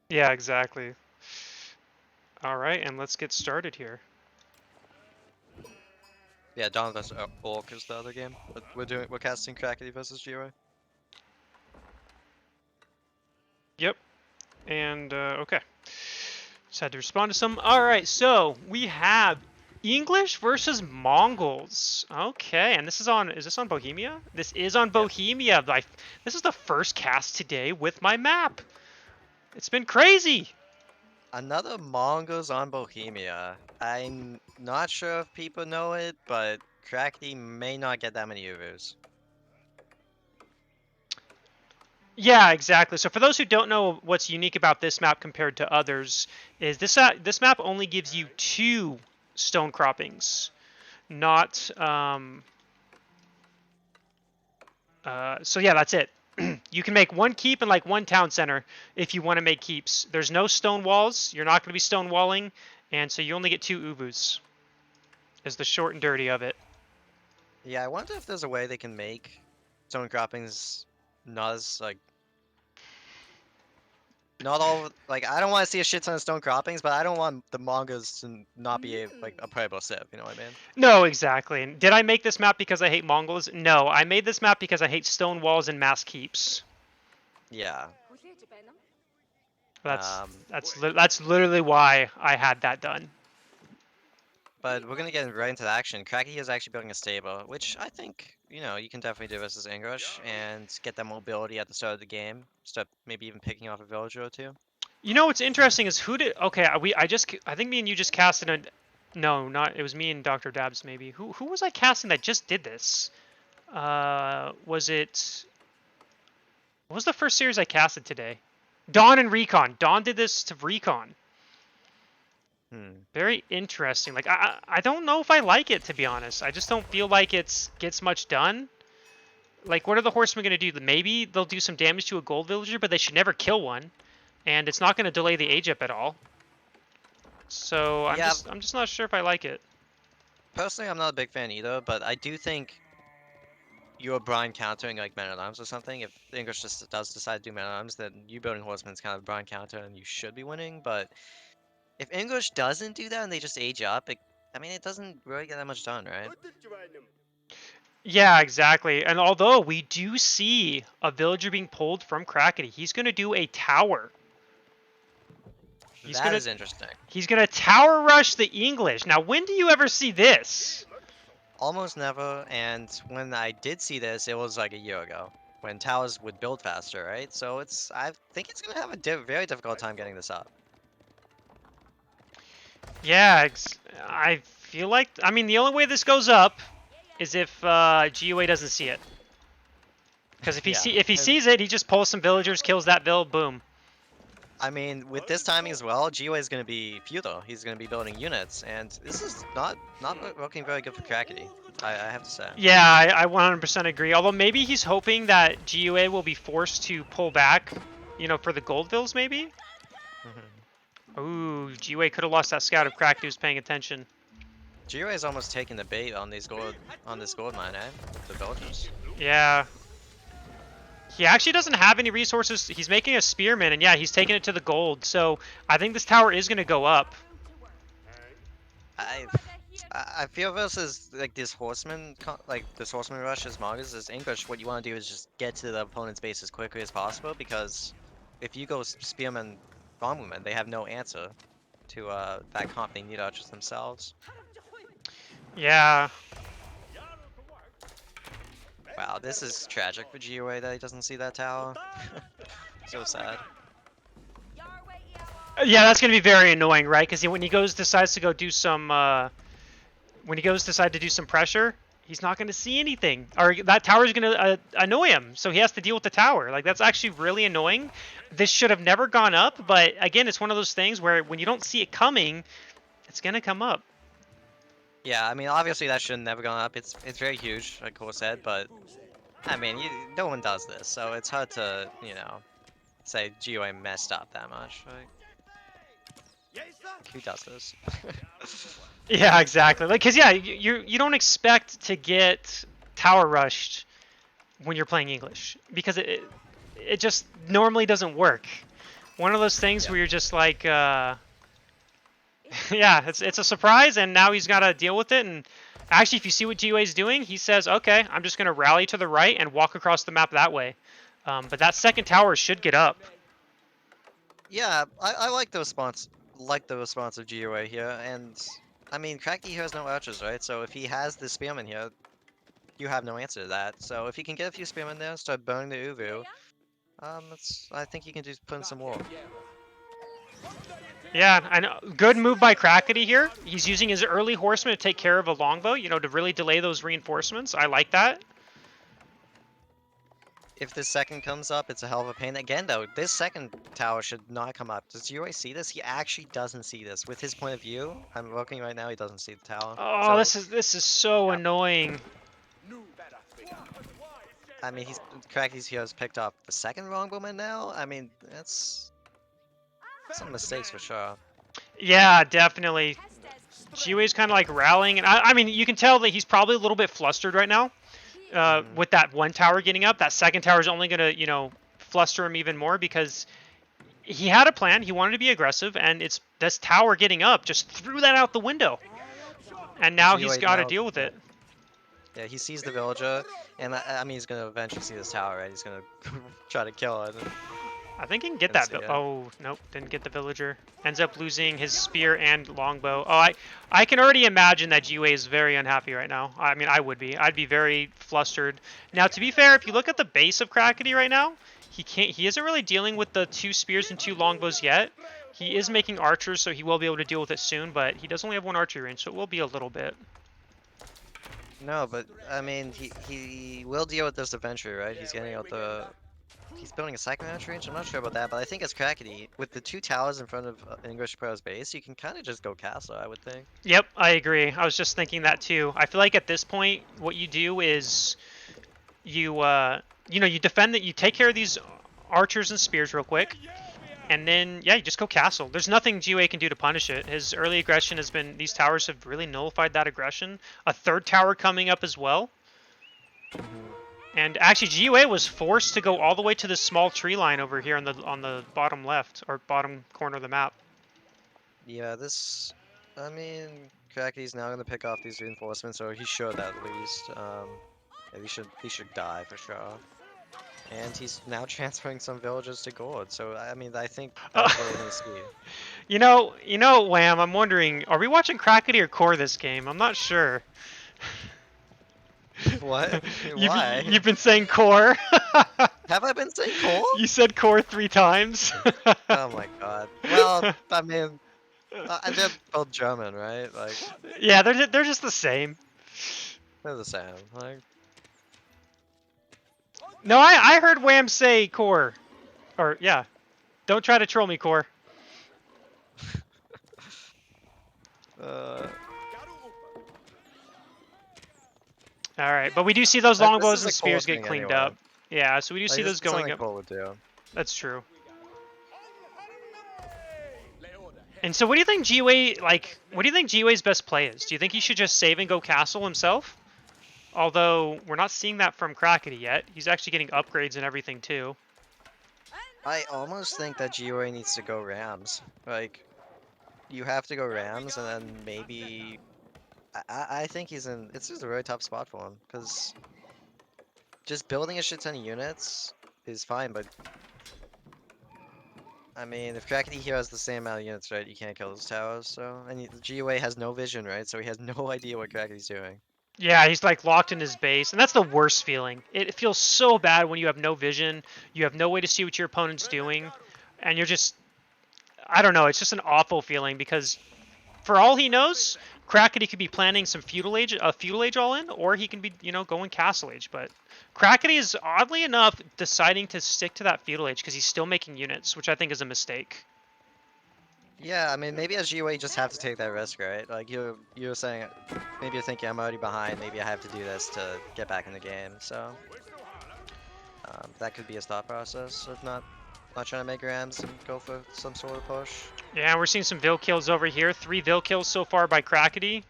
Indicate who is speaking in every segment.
Speaker 1: Yeah, exactly. All right, and let's get started here.
Speaker 2: Yeah, Dawn vs Orc is the other game. But we're casting Crackedy versus GOA.
Speaker 1: Yep. And okay. Just had to respond to some. All right, so we have English versus Mongols. Okay, and this is on. Is this on Bohemia? This is on
Speaker 2: Yep.
Speaker 1: Bohemia. This is the first cast today with my map. It's been crazy.
Speaker 2: Another Mongols on Bohemia. I'm not sure if people know it, but Crackedy may not get that many Urus.
Speaker 1: Yeah, exactly. So for those who don't know what's unique about this map compared to others, is this map only gives you 2 stone croppings, not so yeah, that's it. You can make 1 keep and like 1 town center if you want to make keeps. There's no stone walls. You're not going to be stone walling, and so you only get 2 ubus. Is the short and dirty of it.
Speaker 2: Yeah, I wonder if there's a way they can make stone croppings not as like not all like I don't want to see a shit ton of stone croppings, but I don't want the Mongols to not be like a playable civ. You know what I mean?
Speaker 1: No, exactly. And did I make this map because I hate Mongols? No, I made this map because I hate stone walls and mass keeps.
Speaker 2: Yeah.
Speaker 1: That's
Speaker 2: Um,
Speaker 1: that's literally why I had that done.
Speaker 2: but we're gonna get right into the action. Cracky is actually building a stable, which I think, you can definitely do versus English and get that mobility at the start of the game. Start maybe even picking off a villager or two.
Speaker 1: You know what's interesting is who did okay, I think me and you just casted a no, not it was me and Dr. Dabs maybe. Who was I casting that just did this? Was it what was the first series I casted today? Dawn and Recon. Dawn did this to Recon.
Speaker 2: Hmm.
Speaker 1: Very interesting. Like I don't know if I like it, to be honest. I just don't feel like it's gets much done. Like what are the horsemen gonna do? Maybe they'll do some damage to a gold villager, but they should never kill one. And it's not gonna delay the age up at all. So
Speaker 2: Yeah,
Speaker 1: I'm just not sure if I like it.
Speaker 2: personally, I'm not a big fan either, but I do think you're Brian countering like Man at Arms or something. If the English just does decide to do Man at Arms, then you building Horseman is kind of Brian counter and you should be winning. But if English doesn't do that and they just age up, I mean, it doesn't really get that much done, right?
Speaker 1: Yeah, exactly. And although we do see a villager being pulled from Crackedy, he's gonna do a tower. He's
Speaker 2: That
Speaker 1: gonna
Speaker 2: is interesting.
Speaker 1: he's gonna tower rush the English. Now, when do you ever see this?
Speaker 2: Almost never, and when I did see this, it was like a year ago, when towers would build faster, right? So I think it's gonna have a very difficult time getting this up.
Speaker 1: Yeah, I feel like I mean the only way this goes up is if GUA doesn't see it. Because
Speaker 2: Yeah,
Speaker 1: if he
Speaker 2: and
Speaker 1: sees it, he just pulls some villagers, kills that vill, boom.
Speaker 2: I mean, with this timing as well, GOA is gonna be feudal. He's gonna be building units, and this is not looking very good for Crackety. I have to say.
Speaker 1: Yeah, I 100% agree. Although maybe he's hoping that GUA will be forced to pull back, for the gold vills maybe.
Speaker 2: Mhm.
Speaker 1: Ooh, GUA could have lost that scout if Cracked was paying attention.
Speaker 2: GOA is almost taking the bait on this gold mine, eh? The villagers.
Speaker 1: Yeah. He actually doesn't have any resources. He's making a spearman, and yeah, he's taking it to the gold. So I think this tower is going to go up.
Speaker 2: I I feel versus like this horseman rush as Mongols is English. What you want to do is just get to the opponent's base as quickly as possible because if you go spearman bomb movement, they have no answer to that comp. They need archers themselves.
Speaker 1: Yeah.
Speaker 2: Wow, this is tragic for GOA that he doesn't see that tower. So sad.
Speaker 1: Yeah, that's going to be very annoying, right? Because when he decides to go do some, when he decide to do some pressure, he's not going to see anything, or that tower is going to annoy him. So he has to deal with the tower. Like that's actually really annoying. This should have never gone up, but again, it's one of those things where when you don't see it coming, it's going to come up.
Speaker 2: Yeah, I mean obviously that should have never gone up. It's very huge, like Cole said, but I mean no one does this, so it's hard to say GOA messed up that much. Right? Who does this?
Speaker 1: Yeah, exactly. Like, cause yeah, you don't expect to get tower rushed when you're playing English because it just normally doesn't work. One of those things
Speaker 2: Yeah.
Speaker 1: where you're just like, yeah, it's a surprise, and now he's got to deal with it. And actually, if you see what GUA is doing, he says, okay, I'm just going to rally to the right and walk across the map that way. But that second tower should get up.
Speaker 2: Yeah, I like the response. Like the response of GUA here, and I mean, Crackedy here has no archers, right? So if he has the spearman here, you have no answer to that. So if he can get a few spearmen there, start burning the Uvu, I think he can just put in some more.
Speaker 1: Yeah, I know. Good move by Crackedy here. He's using his early horseman to take care of a longbow, you know, to really delay those reinforcements. I like that.
Speaker 2: If this second comes up, it's a hell of a pain. Again, though, this second tower should not come up. Does GUA see this? He actually doesn't see this. With his point of view, I'm looking right now, he doesn't see the tower.
Speaker 1: Oh,
Speaker 2: So,
Speaker 1: this is so annoying.
Speaker 2: I mean, Crackedy's here has picked up the second longbowman now. I mean, that's some mistakes for sure.
Speaker 1: Yeah, definitely. GUA's kind of like rallying, and I mean, you can tell that he's probably a little bit flustered right now. With that one tower getting up, that second tower is only gonna, you know, fluster him even more because he had a plan. He wanted to be aggressive, and it's this tower getting up just threw that out the window, and now he's
Speaker 2: GUA
Speaker 1: got to
Speaker 2: now,
Speaker 1: deal with it.
Speaker 2: yeah, he sees the villager, and I mean, he's gonna eventually see this tower, right? He's gonna try to kill it.
Speaker 1: I think he can get
Speaker 2: Let's
Speaker 1: that.
Speaker 2: see, yeah.
Speaker 1: Oh, nope, didn't get the villager. Ends up losing his spear and longbow. Oh, I can already imagine that GUA is very unhappy right now. I mean, I would be. I'd be very flustered. Now, to be fair, if you look at the base of Crackedy right now, he isn't really dealing with the 2 spears and 2 longbows yet. He is making archers, so he will be able to deal with it soon, but he does only have 1 archery range, so it will be a little bit.
Speaker 2: No, but I mean, he will deal with this eventually, right? He's getting out the. He's building a second archery range. I'm not sure about that, but I think as Crackedy, with the 2 towers in front of English Pro's base, you can kind of just go castle, I would think.
Speaker 1: Yep, I agree. I was just thinking that too. I feel like at this point, what you do is you you know, you defend that, you take care of these archers and spears real quick, and then yeah, you just go castle. There's nothing GUA can do to punish it. His early aggression has been, these towers have really nullified that aggression. A 3rd tower coming up as well. And actually, GUA was forced to go all the way to this small tree line over here on the bottom left or bottom corner of the map.
Speaker 2: Yeah, this. I mean, Crackedy's now gonna pick off these reinforcements, or he should at least. Yeah, he should die for sure. And he's now transferring some villages to gold. So I mean, I think that's what we're gonna see.
Speaker 1: You know, Wham, I'm wondering, are we watching Crackedy or Core this game? I'm not sure.
Speaker 2: What? Why?
Speaker 1: You've been saying Core.
Speaker 2: Have I been saying Cole?
Speaker 1: You said Core 3 times.
Speaker 2: Oh my god. Well, I mean, they're both German, right? Like,
Speaker 1: yeah, they're just the same.
Speaker 2: they're the same. Like,
Speaker 1: No, I heard Wham say Core. Or, yeah. Don't try to troll me, Core. Alright, but we do see those longbows and spears get cleaned up. Yeah, so we do see those going up.
Speaker 2: Cole would do.
Speaker 1: That's true. And so what do you think GUA, like, what do you think GUA's best play is? Do you think he should just save and go castle himself? Although, we're not seeing that from Crackedy yet. He's actually getting upgrades and everything, too.
Speaker 2: I almost think that GUA needs to go Rams. Like, you have to go Rams, and then maybe... I think he's in... It's just a really tough spot for him, because... Just building a shit ton of units is fine, but... I mean, if Crackedy here has the same amount of units, right, you can't kill those towers, so... And GUA has no vision, right, so he has no idea what Crackedy's doing.
Speaker 1: Yeah, he's like locked in his base, and that's the worst feeling. It feels so bad when you have no vision, you have no way to see what your opponent's doing, and you're just... I don't know, it's just an awful feeling, because for all he knows, Crackedy could be planning some feudal age all in, or he can be, you know, going castle age. But Crackedy is oddly enough deciding to stick to that feudal age because he's still making units, which I think is a mistake.
Speaker 2: Yeah, I mean, maybe as GUA you just have to take that risk, right? Like you're saying, maybe you're thinking I'm already behind, maybe I have to do this to get back in the game. So that could be a thought process of not trying to make Rams and go for some sort of push.
Speaker 1: Yeah, we're seeing some Vil kills over here. 3 Vil kills so far by Crackedy.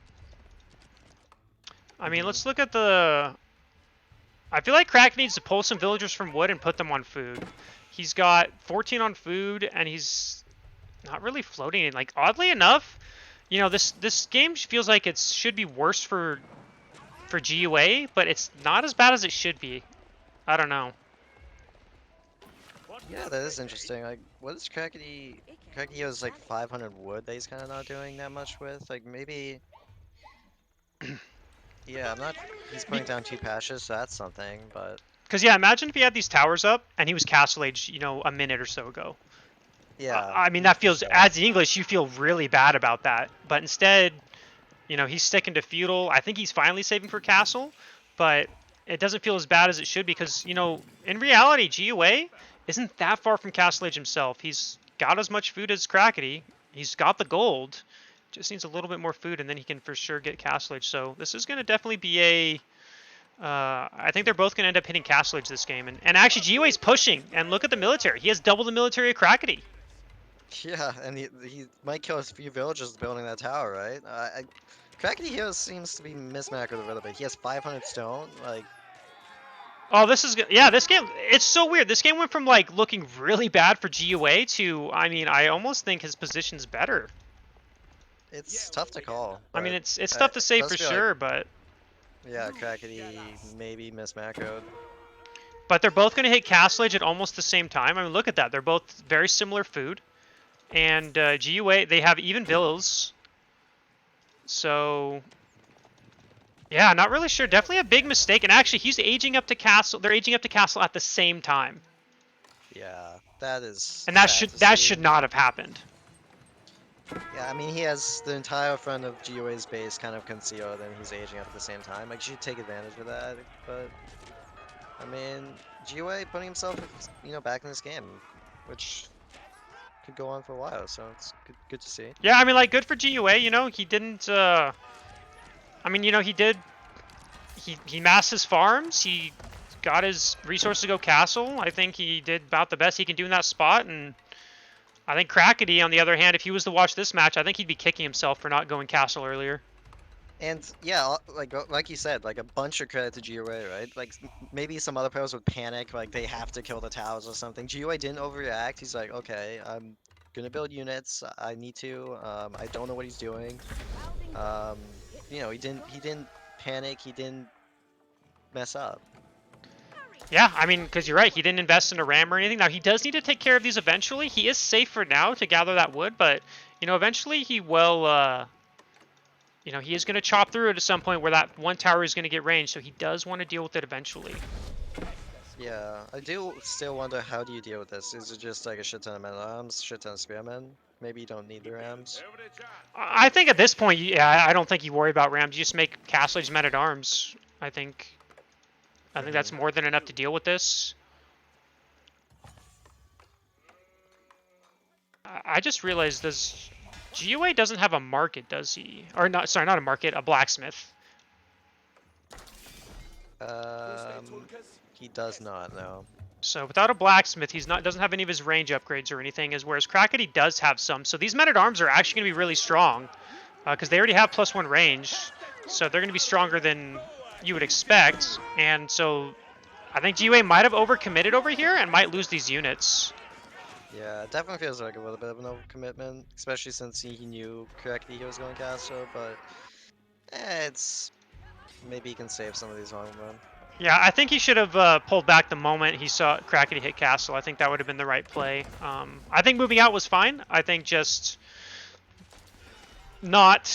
Speaker 1: I mean, let's look at the... I feel like Crackedy needs to pull some villagers from wood and put them on food. He's got 14 on food, and he's not really floating in. Like, oddly enough, you know, this game feels like it should be worse for GUA, but it's not as bad as it should be. I don't know.
Speaker 2: Yeah, that is interesting. Like, what is Crackedy? Crackedy has like 500 wood that he's kind of not doing that much with. Like, maybe. Yeah, I'm not. He's putting down 2 patches, so that's something. But
Speaker 1: Because, yeah, imagine if he had these towers up and he was Castle Age, you know, a minute or so ago.
Speaker 2: yeah,
Speaker 1: I mean, that
Speaker 2: for
Speaker 1: feels,
Speaker 2: sure.
Speaker 1: as the English, you feel really bad about that. But instead, you know, he's sticking to feudal. I think he's finally saving for castle, but it doesn't feel as bad as it should because, you know, in reality, GUA isn't that far from Castle Age himself. He's got as much food as Crackedy. He's got the gold. Just needs a little bit more food, and then he can for sure get Castle Age. So this is going to definitely be a... I think they're both going to end up hitting Castle Age this game. And actually, GUA's pushing. And look at the military. He has double the military of Crackedy.
Speaker 2: Yeah, and he might kill a few villagers building that tower, right? Crackedy here seems to be mismacroed a little bit. He has 500 stone. Like,
Speaker 1: Oh, this is good. Yeah, this game, it's so weird. This game went from, like, looking really bad for GUA to, I mean, I almost think his position's better.
Speaker 2: it's tough to call.
Speaker 1: I mean,
Speaker 2: But
Speaker 1: it's tough to say
Speaker 2: does
Speaker 1: for
Speaker 2: feel
Speaker 1: sure, but
Speaker 2: yeah, Crackedy maybe mismacroed.
Speaker 1: they're both going to hit Castle Age at almost the same time. I mean, look at that. They're both very similar food. And GUA, they have even villas. So, yeah, not really sure. Definitely a big mistake. And actually, he's aging up to Castle. They're aging up to Castle at the same time.
Speaker 2: Yeah, that is.
Speaker 1: And that
Speaker 2: sad
Speaker 1: should
Speaker 2: to see.
Speaker 1: should not have happened.
Speaker 2: Yeah, I mean, he has the entire front of GOA's base kind of concealed, and he's aging up at the same time. Like, you should take advantage of that, but I mean, GOA putting himself, you know, back in this game, which could go on for a while. So it's good to see.
Speaker 1: Yeah, I mean, like, good for GUA. You know, he didn't. I mean, you know, he did. He massed his farms. He got his resources to go castle. I think he did about the best he can do in that spot, and I think Crackedy, on the other hand, if he was to watch this match, I think he'd be kicking himself for not going castle earlier.
Speaker 2: And yeah, like you said, like a bunch of credit to GOA, right? Like maybe some other players would panic, like they have to kill the towers or something. GOA didn't overreact. He's like, okay, I'm gonna build units. I need to. I don't know what he's doing. Um, you know, he didn't panic. He didn't mess up.
Speaker 1: Yeah, I mean, because you're right, he didn't invest in a ram or anything. Now, he does need to take care of these eventually. He is safe for now to gather that wood, but, you know, eventually he will, you know, he is going to chop through it at some point where that one tower is going to get range, so he does want to deal with it eventually.
Speaker 2: Yeah, I do still wonder, how do you deal with this? Is it just like a shit ton of men-at-arms, shit ton of spearmen? Maybe you don't need the rams.
Speaker 1: I think at this point, yeah, I don't think you worry about rams. You just make Castle Age men-at-arms, I think. I think that's more than enough to deal with this. I just realized this GUA doesn't have a market, does he? Or not? Sorry, not a market, a blacksmith.
Speaker 2: He does not, no.
Speaker 1: So without a blacksmith, he's not doesn't have any of his range upgrades or anything. As whereas Crackedy does have some. So these men-at-arms are actually going to be really strong because they already have +1 range. So they're going to be stronger than you would expect. And so I think GUA might have overcommitted over here and might lose these units.
Speaker 2: Yeah, it definitely feels like a little bit of an overcommitment, especially since he knew correctly he was going castle, but it's... maybe he can save some of these on run.
Speaker 1: Yeah, I think he should have pulled back the moment he saw Crackedy hit castle. I think that would have been the right play. I think moving out was fine. I think just not...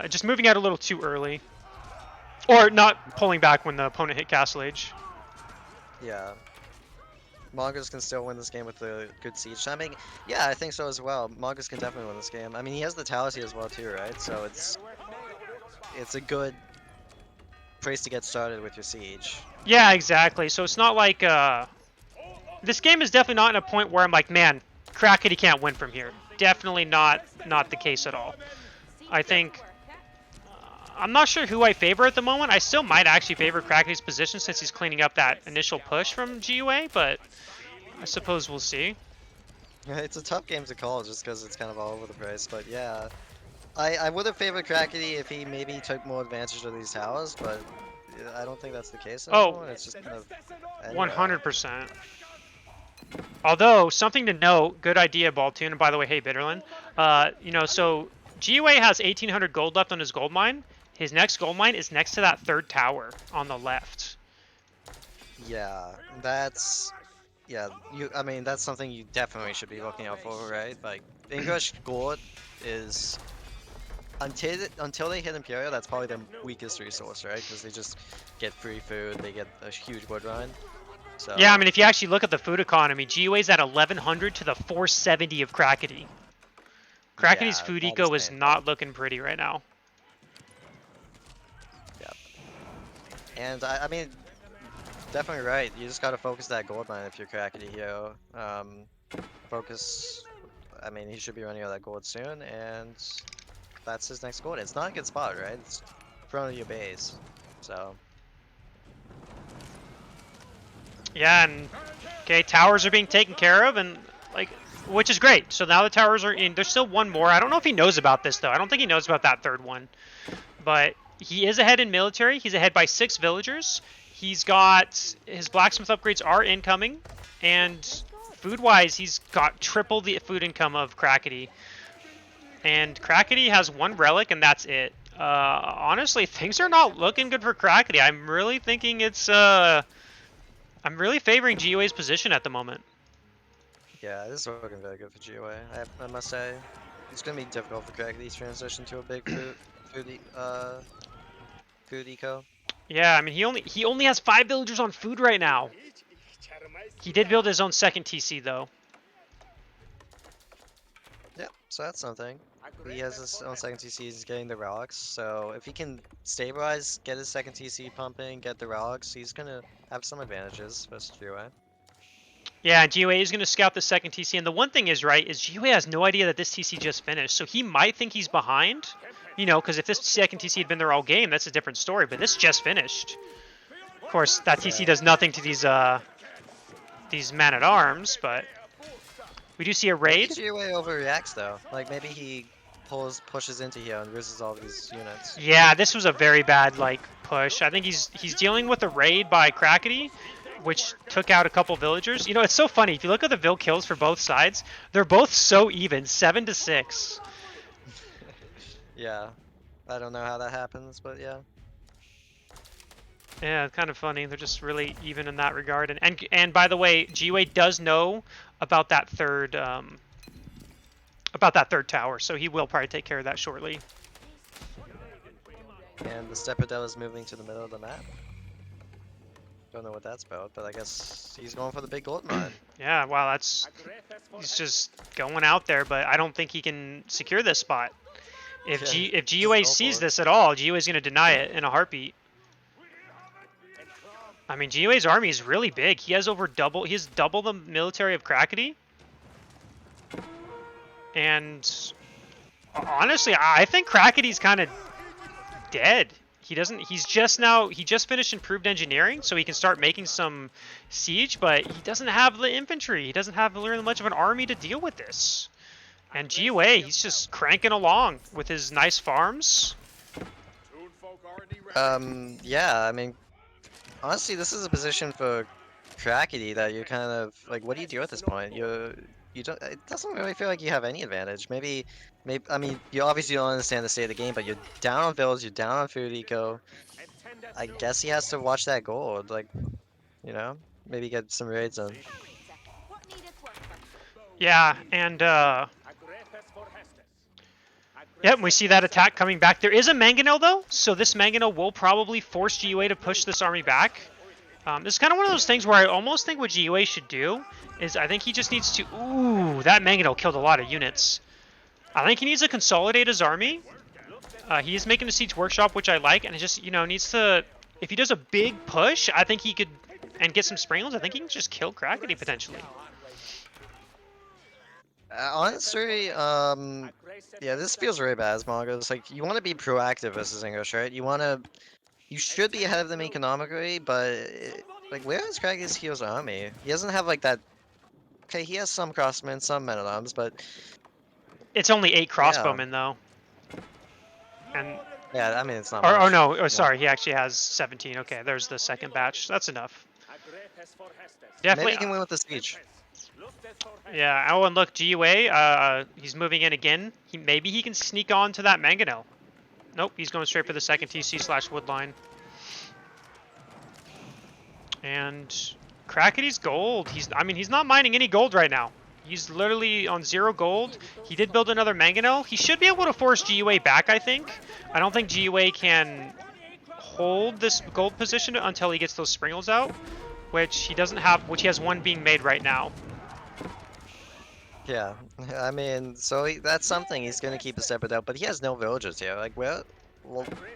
Speaker 1: just moving out a little too early. Or not pulling back when the opponent hit castle age.
Speaker 2: Yeah. Mongoose can still win this game with a good siege. I mean, yeah, I think so as well. Mongoose can definitely win this game. I mean, he has the towers here as well too, right? So it's a good place to get started with your siege.
Speaker 1: Yeah, exactly. So it's not like this game is definitely not in a point where I'm like, man, Crackedy can't win from here. Definitely not the case at all. I think I'm not sure who I favor at the moment. I still might actually favor Crackedy's position since he's cleaning up that initial push from GUA, but I suppose we'll see.
Speaker 2: Yeah, it's a tough game to call just because it's kind of all over the place, but yeah. I would have favored Crackedy if he maybe took more advantage of these towers, but I don't think that's the case anymore. It's just kind of...
Speaker 1: 100%. Although, something to note, good idea, Baltoon, and by the way, hey, Bitterlin. You know, so GUA has 1,800 gold left on his gold mine. His next gold mine is next to that third tower on the left.
Speaker 2: Yeah, that's yeah. I mean, that's something you definitely should be looking out for, right? Like English gold is until they hit Imperial, that's probably their weakest resource, right? Because they just get free food, they get a huge wood run.
Speaker 1: Yeah, I
Speaker 2: So
Speaker 1: mean, if you actually look at the food economy, GUA's at 1,100 to the 470 of Crackedy. Crackedy's
Speaker 2: yeah,
Speaker 1: food
Speaker 2: that is
Speaker 1: eco is
Speaker 2: painful.
Speaker 1: not looking pretty right now.
Speaker 2: Yeah, and I mean, definitely right. You just gotta focus that gold mine if you're Crackety hero. Focus. I mean, he should be running out of that gold soon, and that's his next gold. It's not a good spot, right? It's in front of your base, so.
Speaker 1: Yeah, and okay, towers are being taken care of, and like, which is great. So now the towers are in. There's still one more. I don't know if he knows about this though. I don't think he knows about that third one, but he is ahead in military. He's ahead by 6 villagers. He's got his blacksmith upgrades are incoming, and food-wise, he's got triple the food income of Crackety. And Crackety has 1 relic, and that's it. Honestly, things are not looking good for Crackety. I'm really thinking it's I'm really favoring GUA's position at the moment.
Speaker 2: Yeah, this is looking very good for GOA. I must say, it's gonna be difficult for Crackety's transition to a big food eco.
Speaker 1: Yeah, I mean he only has 5 villagers on food right now. He did build his own second TC though.
Speaker 2: Yep, so that's something. He has his own second TC, he's getting the relics, so if he can stabilize, get his second TC pumping, get the relics, he's gonna have some advantages versus GOA.
Speaker 1: Yeah, GUA is going to scout the second TC, and the one thing is right is GUA has no idea that this TC just finished, so he might think he's behind. You know, because if this second TC had been there all game, that's a different story. But this just finished. Of course, that TC
Speaker 2: Yeah.
Speaker 1: does nothing to these men at arms, but we do see a
Speaker 2: Maybe
Speaker 1: raid.
Speaker 2: GOA overreacts though. Like maybe he pushes into here and loses all these units.
Speaker 1: Yeah, this was a very bad like push. I think he's dealing with a raid by Crackety, which took out a couple villagers. You know, it's so funny. If you look at the vill kills for both sides, they're both so even, 7-6.
Speaker 2: Yeah. I don't know how that happens, but yeah.
Speaker 1: Yeah, it's kind of funny. They're just really even in that regard. And by the way, GUA does know about that third tower, so he will probably take care of that shortly.
Speaker 2: And the Steppadel is moving to the middle of the map. Don't know what that's about, but I guess he's going for the big gold mine.
Speaker 1: Yeah, wow, he's just going out there, but I don't think he can secure this spot. If GUA sees this at all, GUA is going to deny it in a heartbeat. I mean, GUA's army is really big. He has double the military of Crackety. And honestly, I think Crackety's kind of dead. He just finished improved engineering, so he can start making some siege, but he doesn't have the infantry. He doesn't have really much of an army to deal with this. And GUA, he's just cranking along with his nice farms.
Speaker 2: Yeah, I mean, honestly, this is a position for Crackety that you're kind of like, what do you do at this point? You don't. It doesn't really feel like you have any advantage. Maybe. I mean, you obviously don't understand the state of the game, but you're down on builds, you're down on food eco. I guess he has to watch that gold, like, you know, maybe get some raids in.
Speaker 1: Yeah, and yep, we see that attack coming back. There is a Mangonel though, so this Mangonel will probably force GUA to push this army back. This is kind of one of those things where I almost think what GUA should do is I think he just needs to... Ooh, that Mangonel killed a lot of units. I think he needs to consolidate his army. He is making a siege workshop, which I like, and it just, you know, needs to... If he does a big push, I think he could... And get some Springles, I think he can just kill Crackety potentially.
Speaker 2: Honestly, yeah, this feels really bad as Mongols. Like, you want to be proactive versus English, right? You should be ahead of them economically, but like, where is Crackety's hero's army? He doesn't have like that. Okay, he has some crossmen, some men-at-arms, but
Speaker 1: It's only 8
Speaker 2: yeah,
Speaker 1: crossbowmen though. And
Speaker 2: yeah, I mean it's not
Speaker 1: or
Speaker 2: much.
Speaker 1: no, oh, sorry, he actually has 17. Okay, there's the second batch. That's enough.
Speaker 2: Maybe
Speaker 1: Definitely.
Speaker 2: he can win with the siege.
Speaker 1: Yeah. Oh, and look, GUA. He's moving in again. Maybe he can sneak on to that mangonel. Nope, he's going straight for the second TC / wood line. And Crackedy's gold. I mean, he's not mining any gold right now. He's literally on 0 gold. He did build another mangonel. He should be able to force GUA back, I think. I don't think GUA can hold this gold position until he gets those springles out, which he doesn't have, which he has one being made right now.
Speaker 2: Yeah, I mean, so that's something he's gonna keep a stepper down, but he has no villagers here. Like, well,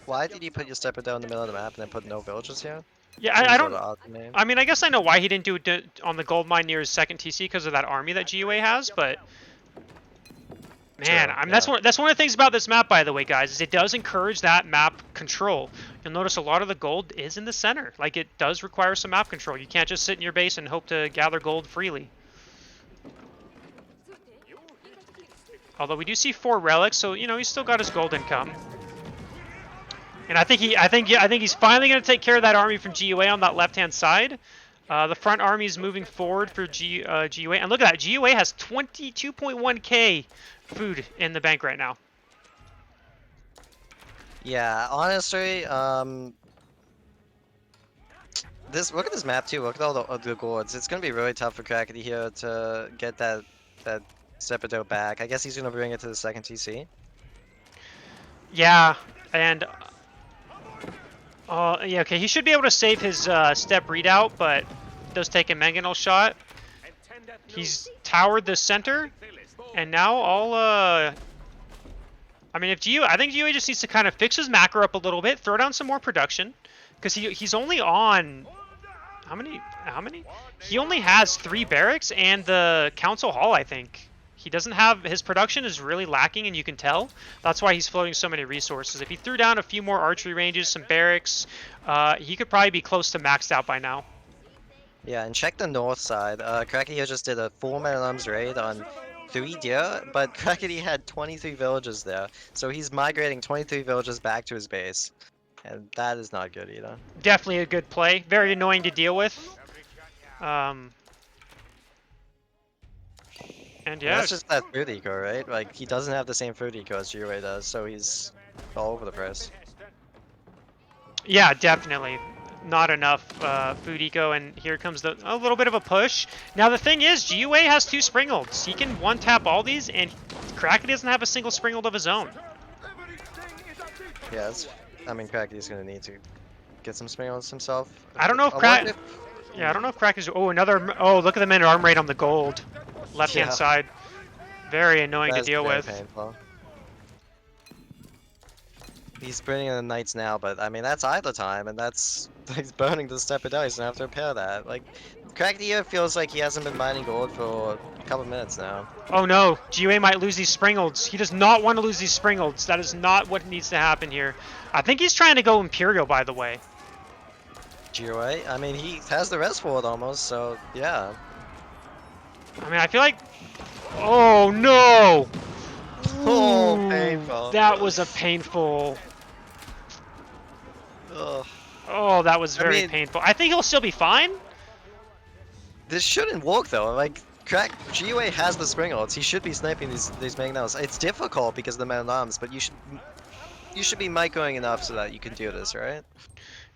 Speaker 2: why did you put your stepper down in the middle of the map and then put no villagers here?
Speaker 1: Yeah, I don't. I mean, I guess I know why he didn't do it on the gold mine near his second TC because of that army that GUA has, but man,
Speaker 2: True,
Speaker 1: I mean,
Speaker 2: yeah.
Speaker 1: that's one of the things about this map, by the way, guys, is it does encourage that map control. You'll notice a lot of the gold is in the center. Like, it does require some map control. You can't just sit in your base and hope to gather gold freely. Although we do see 4 relics, so you know he's still got his gold income. And I think he's finally going to take care of that army from GUA on that left-hand side. The front army is moving forward for GUA, and look at that. GUA has 22.1k food in the bank right now.
Speaker 2: Yeah, honestly, look at this map too. Look at all the gourds. It's gonna be really tough for Crackedy here to get that Sepado back. I guess he's gonna bring it to the second TC.
Speaker 1: Yeah, and yeah, okay, he should be able to save his step readout, but does take a mangonel shot. He's towered the center, and now all I mean, I think GUA just needs to kind of fix his macro up a little bit, throw down some more production, because he's only on how many? He only has 3 barracks and the council hall, I think. He doesn't have, his production is really lacking, and you can tell. That's why he's floating so many resources. If he threw down a few more archery ranges, some barracks, he could probably be close to maxed out by now.
Speaker 2: Yeah, and check the north side. Crackedy here just did a 4-man arms raid on 3 deer, but Crackedy had 23 villages there. So he's migrating 23 villages back to his base. And that is not good either.
Speaker 1: Definitely a good play. Very annoying to deal with. And yeah.
Speaker 2: That's just that food eco, right? Like, he doesn't have the same food eco as GUA does, so he's all over the place.
Speaker 1: Yeah, definitely. Not enough food eco, and here comes a little bit of a push. Now the thing is, GUA has 2 springalds. He can one-tap all these, and Crackedy doesn't have a single springald of his own.
Speaker 2: Yeah, I mean, Crackedy's gonna need to get some springalds himself.
Speaker 1: I don't know if Yeah, I don't know if Crackedy's... Oh, oh, look at the minute arm rate on the gold. Left-hand side. Very annoying to deal with.
Speaker 2: Painful. He's bringing in the knights now, but I mean, that's idle time, and he's burning the step of dice, and I have to repair that. Like, Crackedy here feels like he hasn't been mining gold for a couple minutes now.
Speaker 1: Oh no, GUA might lose these springalds. He does not want to lose these springalds. That is not what needs to happen here. I think he's trying to go Imperial, by the way.
Speaker 2: GUA? I mean, he has the rest for it almost, so yeah.
Speaker 1: I mean, I feel like... Oh no!
Speaker 2: Oh,
Speaker 1: Ooh,
Speaker 2: painful.
Speaker 1: that was a painful...
Speaker 2: Ugh.
Speaker 1: Oh, that was very painful. I think he'll still be fine.
Speaker 2: This shouldn't work though. Like, GUA has the springolds. He should be sniping these mangonels. It's difficult because of the man at arms, but you should be microing enough so that you can do this, right?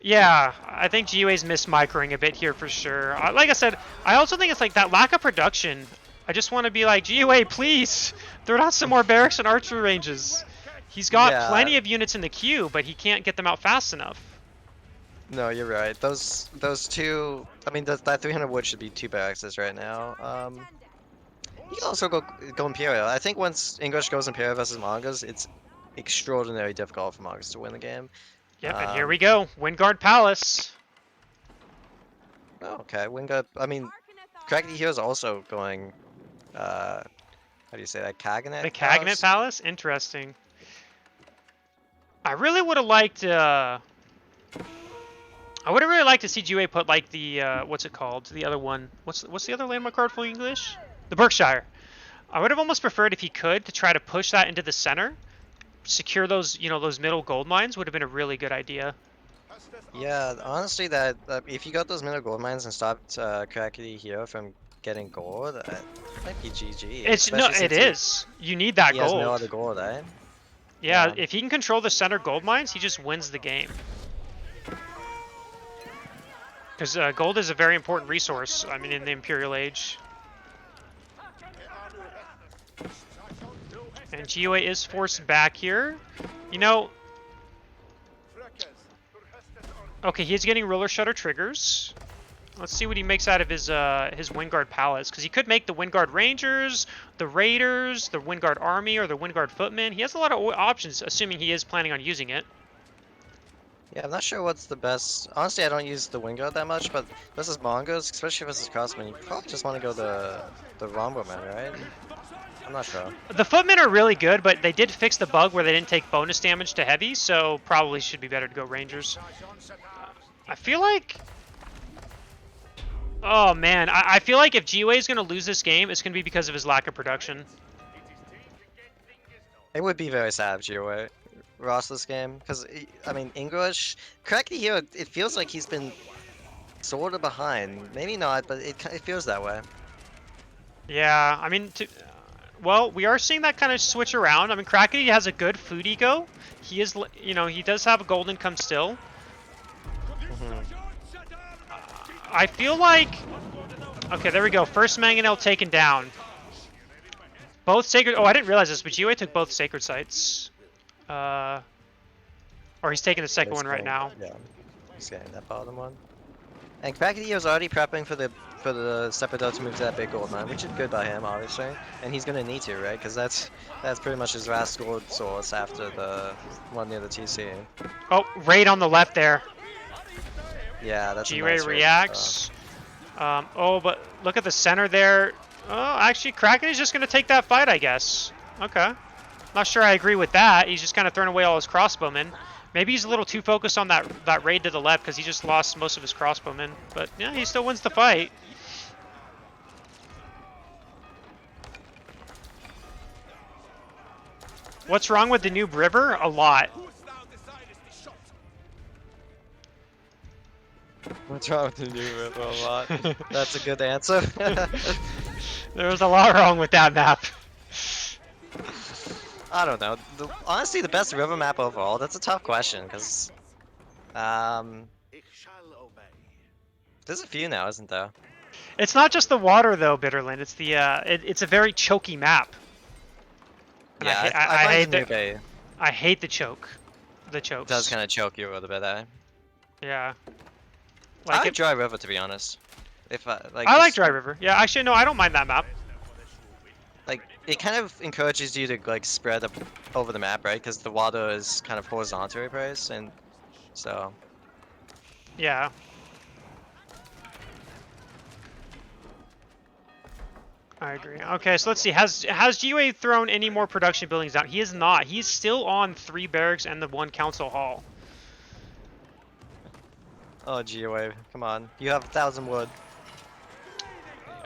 Speaker 1: Yeah, I think GUA's microing a bit here for sure. Like I said, I also think it's like that lack of production. I just want to be like, GUA, please throw out some more barracks and archery ranges. He's got plenty of units in the queue, but he can't get them out fast enough.
Speaker 2: No, you're right. Those 2, I mean, that 300 wood should be 2 barracks right now. He can also go Imperial. I think once English goes Imperial versus Mongols, it's extraordinarily difficult for Mongols to win the game.
Speaker 1: Yep, and here we go. Wingard Palace.
Speaker 2: Oh, okay, Wingard. I mean, Crackedy here is also going, how do you say that, Kaganet?
Speaker 1: The Kaganet Palace? Interesting. I really would have liked, I would have really liked to see GUA put like the, what's it called? The other one. What's the other landmark card for English? The Berkshire. I would have almost preferred if he could to try to push that into the center. Secure those, those middle gold mines would have been a really good idea.
Speaker 2: Yeah, honestly, that if you got those middle gold mines and stopped Crackedy here from getting gold, might be GG.
Speaker 1: It's no,
Speaker 2: especially
Speaker 1: it
Speaker 2: since
Speaker 1: is. You need that
Speaker 2: he has no
Speaker 1: gold.
Speaker 2: other gold, eh?
Speaker 1: Yeah,
Speaker 2: Yeah.
Speaker 1: if he can control the center gold mines, he just wins the game. Because gold is a very important resource, I mean, in the Imperial Age. And GOA is forced back here. You know... Okay, he's getting roller shutter triggers. Let's see what he makes out of his Windguard Palace, because he could make the Windguard Rangers, the Raiders, the Windguard Army, or the Windguard Footmen. He has a lot of options, assuming he is planning on using it.
Speaker 2: Yeah, I'm not sure what's the best. Honestly, I don't use the Wingard that much, but versus Mongos, especially versus Crossmen, you probably just want to go the Romboman, right? I'm not sure.
Speaker 1: The Footmen are really good, but they did fix the bug where they didn't take bonus damage to heavy, so probably should be better to go Rangers. I feel like... Oh man, I feel like if GOA is going to lose this game, it's going to be because of his lack of production.
Speaker 2: It would be very sad if GOA lost this game, because, I mean, English, Crackedy here, it feels like he's been sort of behind. Maybe not, but it feels that way.
Speaker 1: Yeah, I mean, well, we are seeing that kind of switch around. I mean, Crackedy has a good food eco. He is, you know, he does have a gold income still. I feel like... Okay, there we go. First Mangonel taken down. Both sacred... Oh, I didn't realize this, but GOA took both sacred sites. Or he's taking the second one right now.
Speaker 2: Yeah, he's getting that bottom one. And Crackedy was already prepping for the Sephiroth to move to that big gold mine, which is good by him, obviously. And he's gonna need to, right? Because that's pretty much his last gold source after the one near the TC.
Speaker 1: Oh, raid on the left there.
Speaker 2: Yeah, that's
Speaker 1: G-Ray reacts. Oh, but look at the center there. Oh, actually, Crackedy's just going to take that fight, I guess. Okay. Not sure I agree with that. He's just kind of throwing away all his crossbowmen. Maybe he's a little too focused on that raid to the left because he just lost most of his crossbowmen. But, yeah, he still wins the fight. What's wrong with Danube River? A lot.
Speaker 2: What's wrong with the new river a lot? That's a good answer.
Speaker 1: There was a lot wrong with that map.
Speaker 2: I don't know. Honestly, the best river map overall, that's a tough question, because... there's a few now, isn't there?
Speaker 1: It's not just the water, though, Bitterland. It's the it's a very choky map. And
Speaker 2: Yeah,
Speaker 1: I hate
Speaker 2: the Bay
Speaker 1: I hate the choke. The chokes.
Speaker 2: does kind of choke you a little bit, eh?
Speaker 1: Yeah.
Speaker 2: I like Dry River, to be honest. If I
Speaker 1: like Dry River. Yeah, actually, no, I don't mind that map.
Speaker 2: Like, it kind of encourages you to like spread up over the map, right? Because the water is kind of horizontally placed, and so.
Speaker 1: Yeah. I agree. Okay, so let's see. Has GUA thrown any more production buildings down? He is not. He's still on 3 barracks and the 1 council hall.
Speaker 2: Oh, GOA, come on. You have 1,000 wood.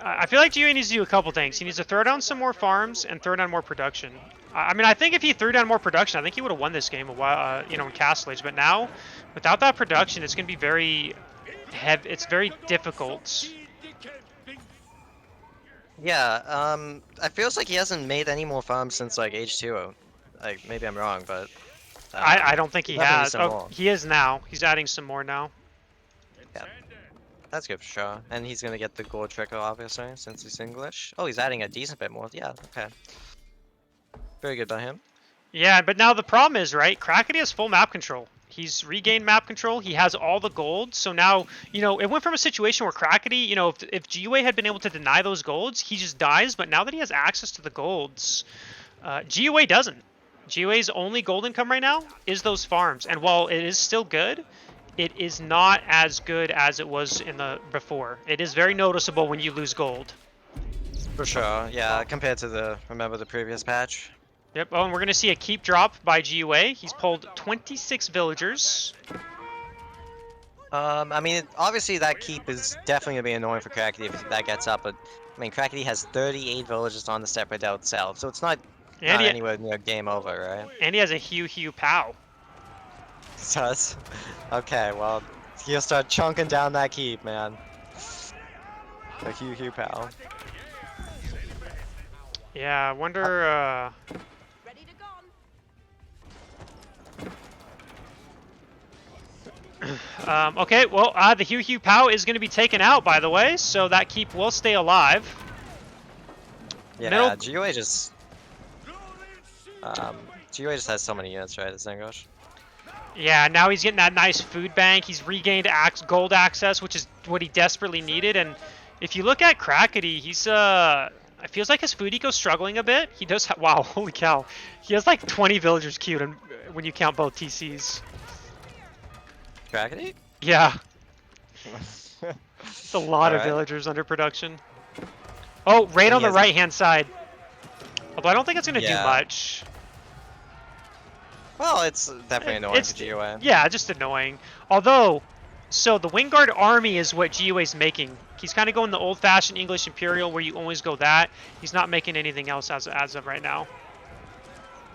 Speaker 1: I feel like GUA needs to do a couple things. He needs to throw down some more farms and throw down more production. I mean, I think if he threw down more production, I think he would have won this game a while, you know, in Castle Age. But now, without that production, it's going to be very heavy. It's very difficult.
Speaker 2: Yeah, it feels like he hasn't made any more farms since like H2. Like, maybe I'm wrong, but
Speaker 1: I don't think he has. Oh,
Speaker 2: more.
Speaker 1: he is now. He's adding some more now.
Speaker 2: Yeah, that's good for sure. And he's gonna get the gold trickle, obviously, since he's English. Oh, he's adding a decent bit more. Yeah, okay. Very good by him.
Speaker 1: Yeah, but now the problem is, right, Crackedy has full map control. He's regained map control. He has all the gold. So now, you know, it went from a situation where Crackedy, you know, if GUA had been able to deny those golds, he just dies. But now that he has access to the golds, GUA doesn't. GUA's only gold income right now is those farms. And while it is still good, it is not as good as it was in the before. It is very noticeable when you lose gold.
Speaker 2: For sure, yeah, compared to remember the previous patch.
Speaker 1: Yep, oh, and we're going to see a keep drop by GUA. He's pulled 26 villagers.
Speaker 2: I mean, obviously that keep is definitely going to be annoying for Crackedy if that gets up, but, I mean, Crackedy has 38 villagers on the step right itself, so it's not anywhere near game over, right?
Speaker 1: And he has a Hugh Pow.
Speaker 2: Sus. Okay, well, he'll start chunking down that keep, man. A Hugh pal.
Speaker 1: Yeah, I wonder.
Speaker 3: Ready to gone.
Speaker 1: Okay, well, the Hugh Pow is going to be taken out, by the way, so that keep will stay alive.
Speaker 2: Yeah, GUA just GUA just has so many units, right? It's English.
Speaker 1: Yeah, now he's getting that nice food bank. He's regained gold access, which is what he desperately needed. And if you look at Crackedy, he's it feels like his food eco's struggling a bit. He does wow, holy cow. He has like 20 villagers queued and when you count both TCs.
Speaker 2: Crackedy?
Speaker 1: Yeah. It's a lot of
Speaker 2: Alright.
Speaker 1: villagers under production. Oh, right on the right-hand side. Although I don't think it's going to do much.
Speaker 2: Well, it's definitely annoying for GUA.
Speaker 1: Yeah, just annoying. Although, so the Wingguard army is what GUA's making. He's kind of going the old-fashioned English Imperial where you always go that. He's not making anything else as of right now.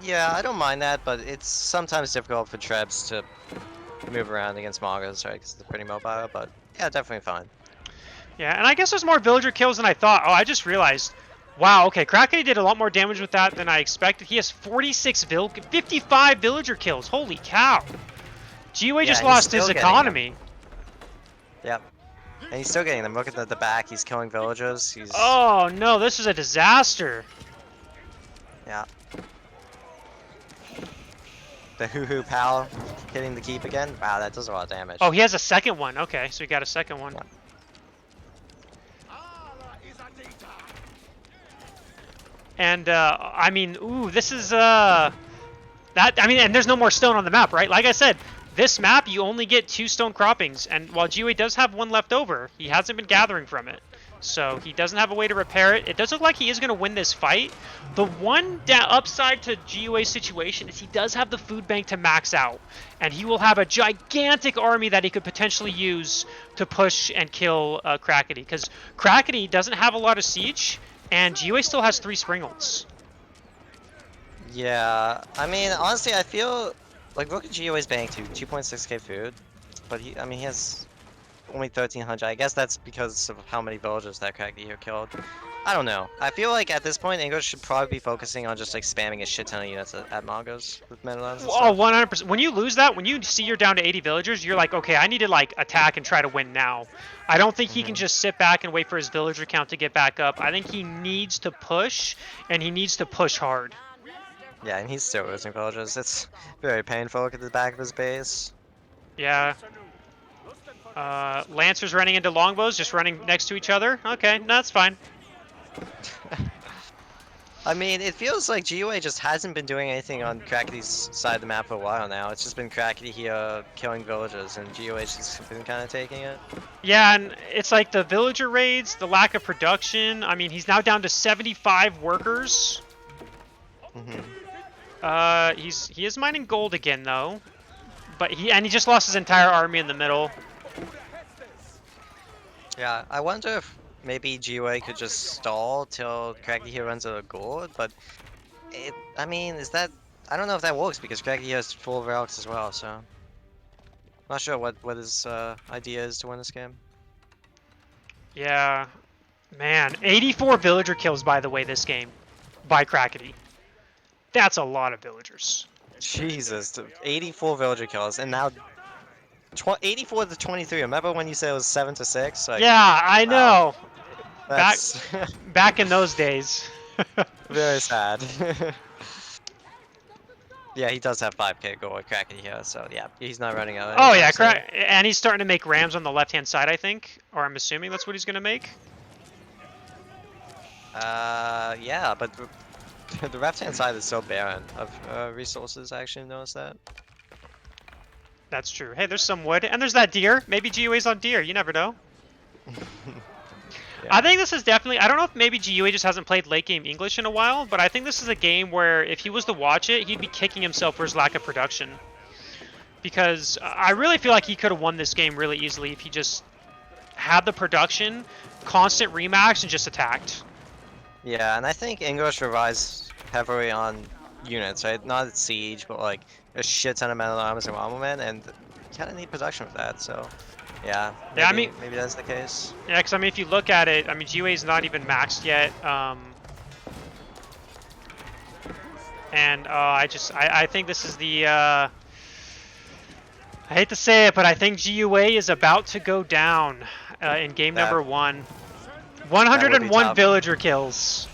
Speaker 2: Yeah, I don't mind that, but it's sometimes difficult for Trebs to move around against Mongols, right? Because they're pretty mobile, but yeah, definitely fine.
Speaker 1: Yeah, and I guess there's more villager kills than I thought. Oh, I just realized. Wow, okay, Crackedy did a lot more damage with that than I expected. He has 55 villager kills. Holy cow. GUA just lost his economy.
Speaker 2: Yep. And he's still getting them. Look at the back. He's killing villagers. He's...
Speaker 1: Oh, no, this is a disaster.
Speaker 2: Yeah. The hoo-hoo pal hitting the keep again. Wow, that does a lot of damage.
Speaker 1: Oh, he has a second one. Okay, so he got a second one.
Speaker 2: Yeah.
Speaker 1: And, I mean, ooh, this is, I mean, and there's no more stone on the map, right? Like I said, this map, you only get 2 stone croppings, and while GUA does have 1 left over, he hasn't been gathering from it. So he doesn't have a way to repair it. It does look like he is going to win this fight. The one upside to GUA's situation is he does have the food bank to max out, and he will have a gigantic army that he could potentially use to push and kill Crackedy, because Crackedy doesn't have a lot of siege, and GUA still has 3 Springles.
Speaker 2: Yeah, I mean, honestly, I feel like look at GUA's bank too, 2.6k food, but he has only 1,300. I guess that's because of how many villagers that Crackedy here killed. I don't know. I feel like at this point, English should probably be focusing on just like spamming a shit ton of units at Mongols with Menelons and
Speaker 1: Oh,
Speaker 2: stuff.
Speaker 1: 100%. When you lose that, when you see you're down to 80 villagers, you're like, okay, I need to like attack and try to win now. I don't think he can just sit back and wait for his villager count to get back up. I think he needs to push, and he needs to push hard.
Speaker 2: Yeah, and he's still losing villagers. It's very painful. Look at the back of his base.
Speaker 1: Yeah. Lancers running into longbows, just running next to each other. Okay, no, that's fine.
Speaker 2: I mean, it feels like GUA just hasn't been doing anything on Crackedy's side of the map for a while now. It's just been Crackedy here killing villagers, and GUA's just been kind of taking it.
Speaker 1: Yeah, and it's like the villager raids, the lack of production. I mean, he's now down to 75 workers. He is mining gold again though, but he just lost his entire army in the middle.
Speaker 2: Yeah, I wonder if maybe GUA could just stall till Crackedy here runs out of gold, but I mean, I don't know if that works because Crackedy has full relics as well, so not sure what his idea is to win this game.
Speaker 1: Yeah, man, 84 villager kills by the way this game by Crackedy. That's a lot of villagers.
Speaker 2: Jesus, 84 villager kills, and now 84 to 23. Remember when you said it was 7 to 6? Like,
Speaker 1: yeah, I know.
Speaker 2: That's
Speaker 1: back in those days.
Speaker 2: very sad. Yeah, he does have 5k gold with Crackedy here, so yeah, he's not running out.
Speaker 1: Oh yeah, and he's starting to make rams on the left-hand side, I think, or I'm assuming that's what he's gonna make.
Speaker 2: Yeah, but the left-hand side is so barren of resources. I actually noticed that.
Speaker 1: That's true. Hey, there's some wood, and there's that deer. Maybe GUA's on deer. You never know.
Speaker 2: Yeah.
Speaker 1: I think this is definitely, I don't know if maybe GUA just hasn't played late game English in a while, but I think this is a game where if he was to watch it, he'd be kicking himself for his lack of production. Because I really feel like he could have won this game really easily if he just had the production, constant remax, and just attacked.
Speaker 2: Yeah, and I think English relies heavily on units, right? Not at siege, but like a shit ton of men at arms and armament, and you kind of need production for that, so Yeah. Maybe,
Speaker 1: Yeah, I mean-
Speaker 2: maybe that's the case.
Speaker 1: Yeah, because I mean, if you look at it, I mean, GUA is not even maxed yet. And I think this is the. I hate to say it, but I think GUA is about to go down in game
Speaker 2: That-
Speaker 1: number 1.
Speaker 2: would be
Speaker 1: 101
Speaker 2: tough.
Speaker 1: villager kills.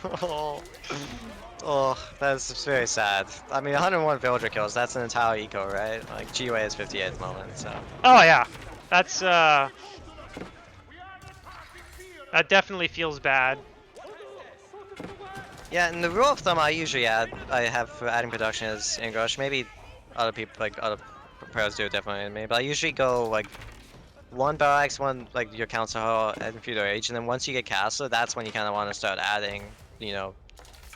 Speaker 2: Oh. Oh, that's very sad. I mean, 101 villager kills, that's an entire eco, right? Like, GUA is 58 at the moment, so.
Speaker 1: Oh yeah, that's that definitely feels bad.
Speaker 2: Yeah, and the rule of thumb I usually have for adding production is English. Maybe other people, like, other pros do it differently than me, but I usually go, like, 1 barracks, 1, like, your council hall, and feudal age, and then once you get castle, that's when you kind of want to start adding, you know,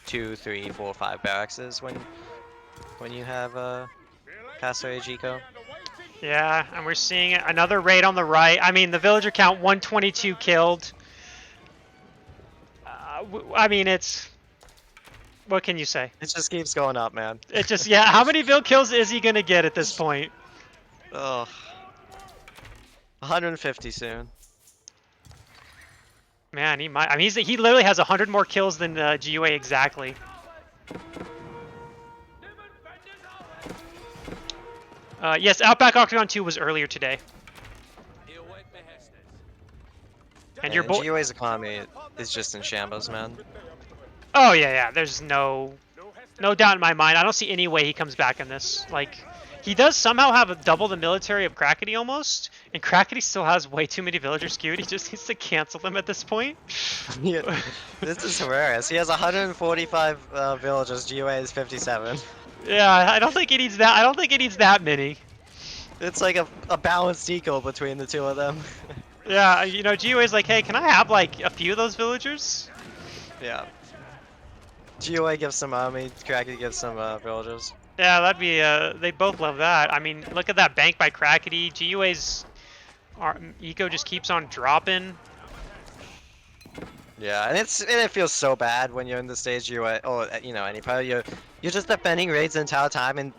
Speaker 2: 2, 3, 4, 5 barracks when you have castle age eco.
Speaker 1: Yeah, and we're seeing another raid on the right. I mean, the villager count 122 killed. I mean, it's. What can you say?
Speaker 2: It just keeps going up, man.
Speaker 1: It just, yeah, how many vill kills is he gonna get at this point?
Speaker 2: Ugh. 150 soon.
Speaker 1: Man, he might. I mean, he literally has 100 more kills than GUA exactly. Yes, Outback Octagon 2 was earlier today. And your boy.
Speaker 2: GUA's economy is just in shambles, man.
Speaker 1: Oh yeah. There's no doubt in my mind. I don't see any way he comes back in this. Like, he does somehow have double the military of Crackedy almost, and Crackedy still has way too many villagers skewed. He just needs to cancel them at this point.
Speaker 2: Yeah, this is hilarious. He has 145 villagers. GUA is 57.
Speaker 1: Yeah, I don't think he needs that. I don't think he needs that many.
Speaker 2: It's like a balanced equal between the two of them.
Speaker 1: Yeah, you know, GUA's like, hey, can I have like a few of those villagers?
Speaker 2: Yeah. GUA gives some army. Crackedy gives some villagers.
Speaker 1: Yeah, that'd be. They both love that. I mean, look at that bank by Crackedy. GUA's eco just keeps on dropping.
Speaker 2: Yeah, and it feels so bad when you're in the stage GUA, or you know, any part you're just defending raids the entire time, and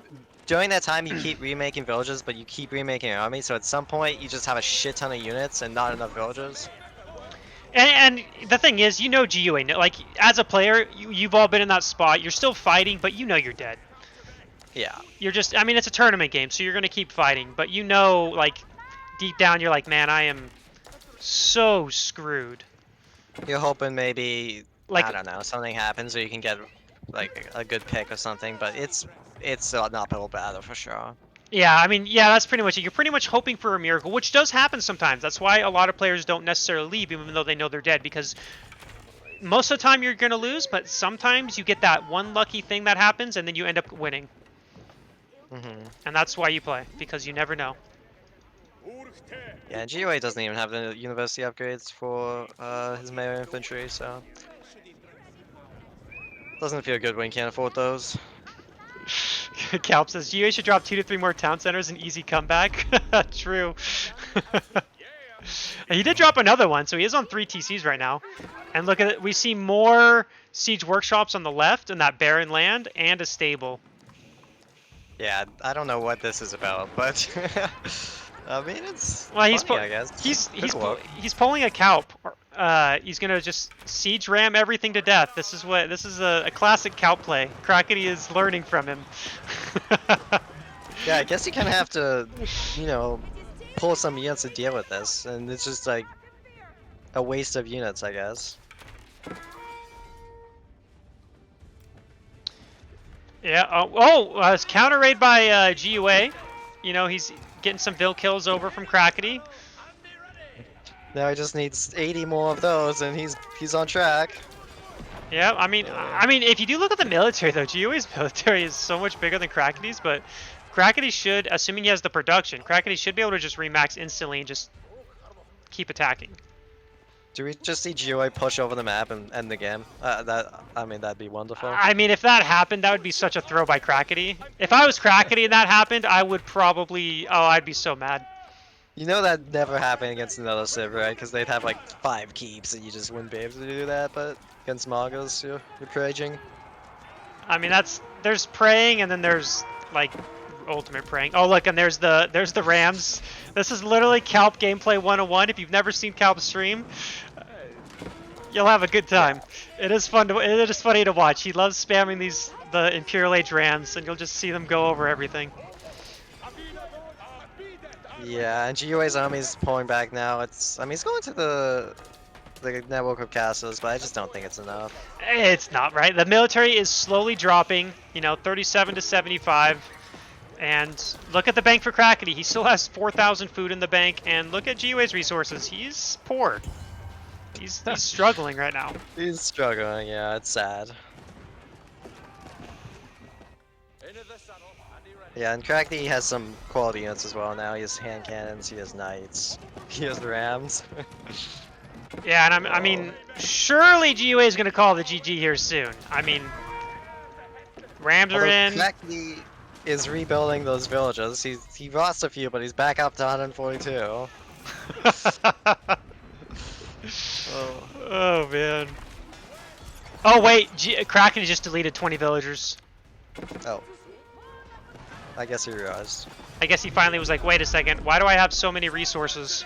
Speaker 2: during that time you keep remaking villages, but you keep remaking your army. So at some point you just have a shit ton of units and not enough villagers.
Speaker 1: And the thing is, you know GUA, like, as a player, you've all been in that spot. You're still fighting, but you know you're dead.
Speaker 2: Yeah.
Speaker 1: You're just, I mean, it's a tournament game, so you're going to keep fighting. But you know, like, deep down, you're like, man, I am so screwed.
Speaker 2: You're hoping maybe,
Speaker 1: Like,
Speaker 2: I don't know, something happens or you can get, like, a good pick or something, but it's an uphill battle for sure.
Speaker 1: yeah, I mean, yeah, that's pretty much it. You're pretty much hoping for a miracle, which does happen sometimes. That's why a lot of players don't necessarily leave, even though they know they're dead, because most of the time you're going to lose, but sometimes you get that one lucky thing that happens, and then you end up winning. And that's why you play, because you never know.
Speaker 2: Yeah, and GUA doesn't even have the university upgrades for his melee infantry, so doesn't feel good when you can't afford those.
Speaker 1: Calp says, GUA should drop 2 to 3 more town centers and easy comeback. True. He did drop another one, so he is on 3 TCs right now. And look at it, we see more siege workshops on the left and that barren land and a stable.
Speaker 2: Yeah, I don't know what this is about, but I mean it's
Speaker 1: Well,
Speaker 2: funny, I guess.
Speaker 1: he's pulling a Calp. He's gonna just siege ram everything to death. This is a classic Calp play. Crackedy is learning from him.
Speaker 2: Yeah, I guess you kind of have to, you know, pull some units to deal with this, and it's just like a waste of units, I guess.
Speaker 1: Yeah. It's counter raid by GUA. You know, he's getting some Vill kills over from Crackedy.
Speaker 2: Now he just needs 80 more of those, and he's on track.
Speaker 1: Yeah, I mean, if you do look at the military though, GUA's military is so much bigger than Crackedy's, but Crackedy should, assuming he has the production, Crackedy should be able to just remax instantly and just keep attacking.
Speaker 2: Do we just see GUA push over the map and end the game? That'd be wonderful.
Speaker 1: I mean, if that happened, that would be such a throw by Crackedy. If I was Crackedy and that happened, I would probably, I'd be so mad.
Speaker 2: You know that never happened against another civ, right? Because they'd have like 5 keeps and you just wouldn't be able to do that, but against Mongols, you're praying.
Speaker 1: I mean, there's praying and then there's, like, ultimate praying. Oh look, and there's the Rams. This is literally Calp gameplay 101. If you've never seen Calp stream, you'll have a good time. It is fun to. It is funny to watch. He loves spamming the Imperial Age Rams, and you'll just see them go over everything.
Speaker 2: Yeah, and GUA's army's pulling back now. I mean, he's going to the network of castles, but I just don't think it's enough.
Speaker 1: It's not right. The military is slowly dropping. 37 to 75. And look at the bank for Crackedy. He still has 4,000 food in the bank. And look at GUA's resources. He's poor. He's struggling right now.
Speaker 2: He's struggling. Yeah, it's sad. Yeah, and Crackedy has some quality units as well now. He has hand cannons, he has knights, he has rams.
Speaker 1: Yeah, and I mean, surely GUA is going to call the GG here soon. I mean, Rams are in.
Speaker 2: Crackedy is rebuilding those villages. He lost a few, but he's back up to 142. Oh.
Speaker 1: Oh man. Oh wait, Kraken just deleted 20 villagers.
Speaker 2: Oh. I guess he realized.
Speaker 1: I guess he finally was like, wait a second, why do I have so many resources?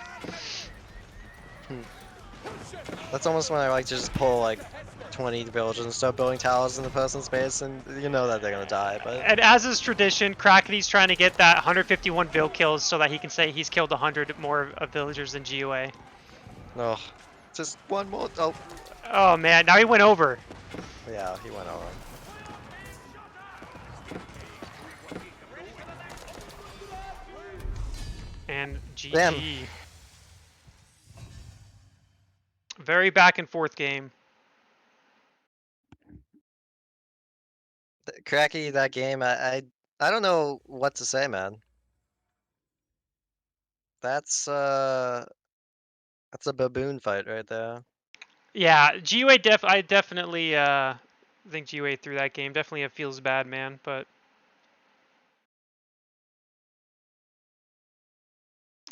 Speaker 2: That's almost when I like to just pull like 20 villages and start building towers in the person's base, and you know that they're gonna die. But
Speaker 1: And as is tradition, Crackedy's trying to get that 151 vill kills so that he can say he's killed 100 more of villagers than GUA.
Speaker 2: oh, just one more. Oh,
Speaker 1: Oh man, now he went over.
Speaker 2: yeah, he went over.
Speaker 1: And GG.
Speaker 2: Damn.
Speaker 1: Very back and forth game.
Speaker 2: Cracky, that game, I don't know what to say, man. That's a baboon fight right there.
Speaker 1: Yeah, GUA I definitely think GUA threw that game. Definitely it feels bad, man, but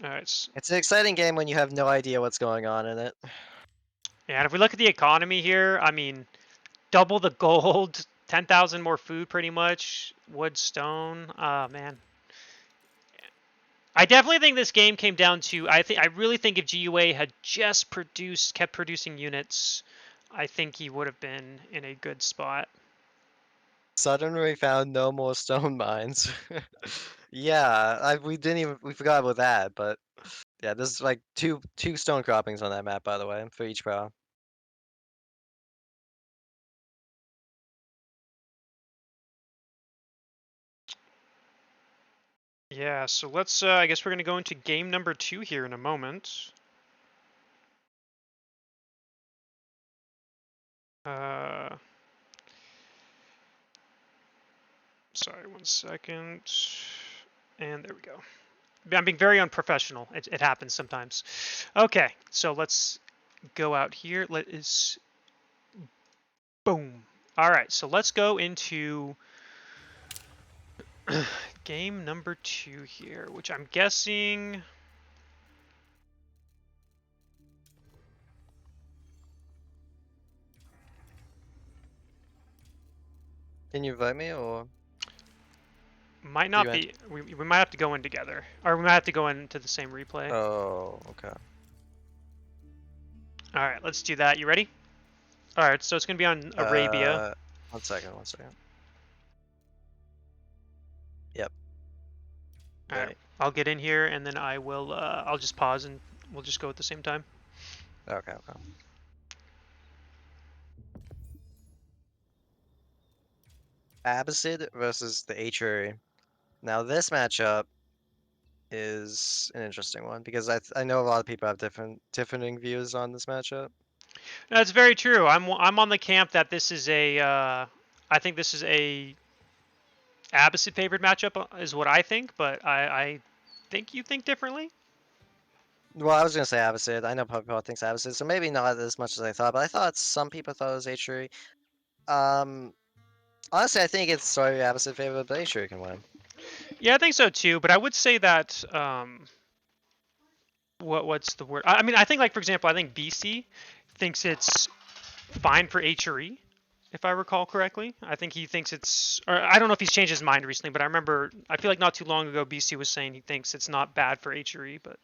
Speaker 1: alright.
Speaker 2: It's an exciting game when you have no idea what's going on in it.
Speaker 1: Yeah, and if we look at the economy here, I mean, double the gold, 10,000 more food pretty much, wood, stone. Man. I definitely think this game came down to I really think if GUA had just kept producing units, I think he would have been in a good spot.
Speaker 2: Suddenly we found no more stone mines. Yeah, we forgot about that, but yeah, there's like two stone croppings on that map, by the way, for each pro.
Speaker 1: Yeah, so let's I guess we're going to go into game number 2 here in a moment. Sorry, 1 second. And there we go. I'm being very unprofessional. It happens sometimes. Okay, so let's go out here. Boom. All right, so let's go into game number 2 here, which I'm guessing.
Speaker 2: Can you invite me or?
Speaker 1: Might not be. We might have to go in together, or we might have to go into the same replay.
Speaker 2: Oh, okay.
Speaker 1: All right, let's do that. You ready? All right, so it's gonna be on Arabia.
Speaker 2: 1 second. Yep.
Speaker 1: All right, I'll get in here and then I will. I'll just pause and we'll just go at the same time.
Speaker 2: Okay. Abbasid versus the HRE. Now this matchup is an interesting one because I know a lot of people have differing views on this matchup.
Speaker 1: No, it's very true. I'm on the camp that this is a. I think this is a Abbasid favored matchup is what I think, but I think you think differently.
Speaker 2: Well, I was gonna say Abbasid. I know people thinks Abbasid, so maybe not as much as I thought, but I thought some people thought it was HRE. Honestly, I think it's slightly Abbasid favored, but HRE can win.
Speaker 1: Yeah, I think so too. But I would say that what's the word? I mean, I think like for example, I think BC thinks it's fine for HRE, if I recall correctly. I think he thinks it's, or I don't know if he's changed his mind recently, but I feel like not too long ago, BC was saying he thinks it's not bad for HRE, but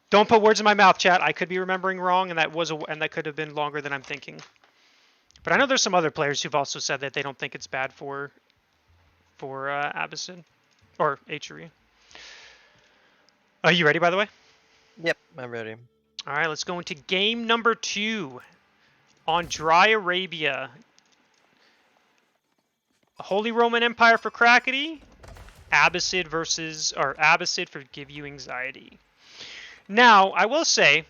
Speaker 1: don't put words in my mouth, chat. I could be remembering wrong, and that could have been longer than I'm thinking. But I know there's some other players who've also said that they don't think it's bad for Abbasid or HRE. Are you ready, by the way?
Speaker 2: Yep, I'm ready.
Speaker 1: All right, let's go into game number 2 on Dry Arabia. Holy Roman Empire for Crackedy, Abbasid for GiveUAnxiety. Now, I will say,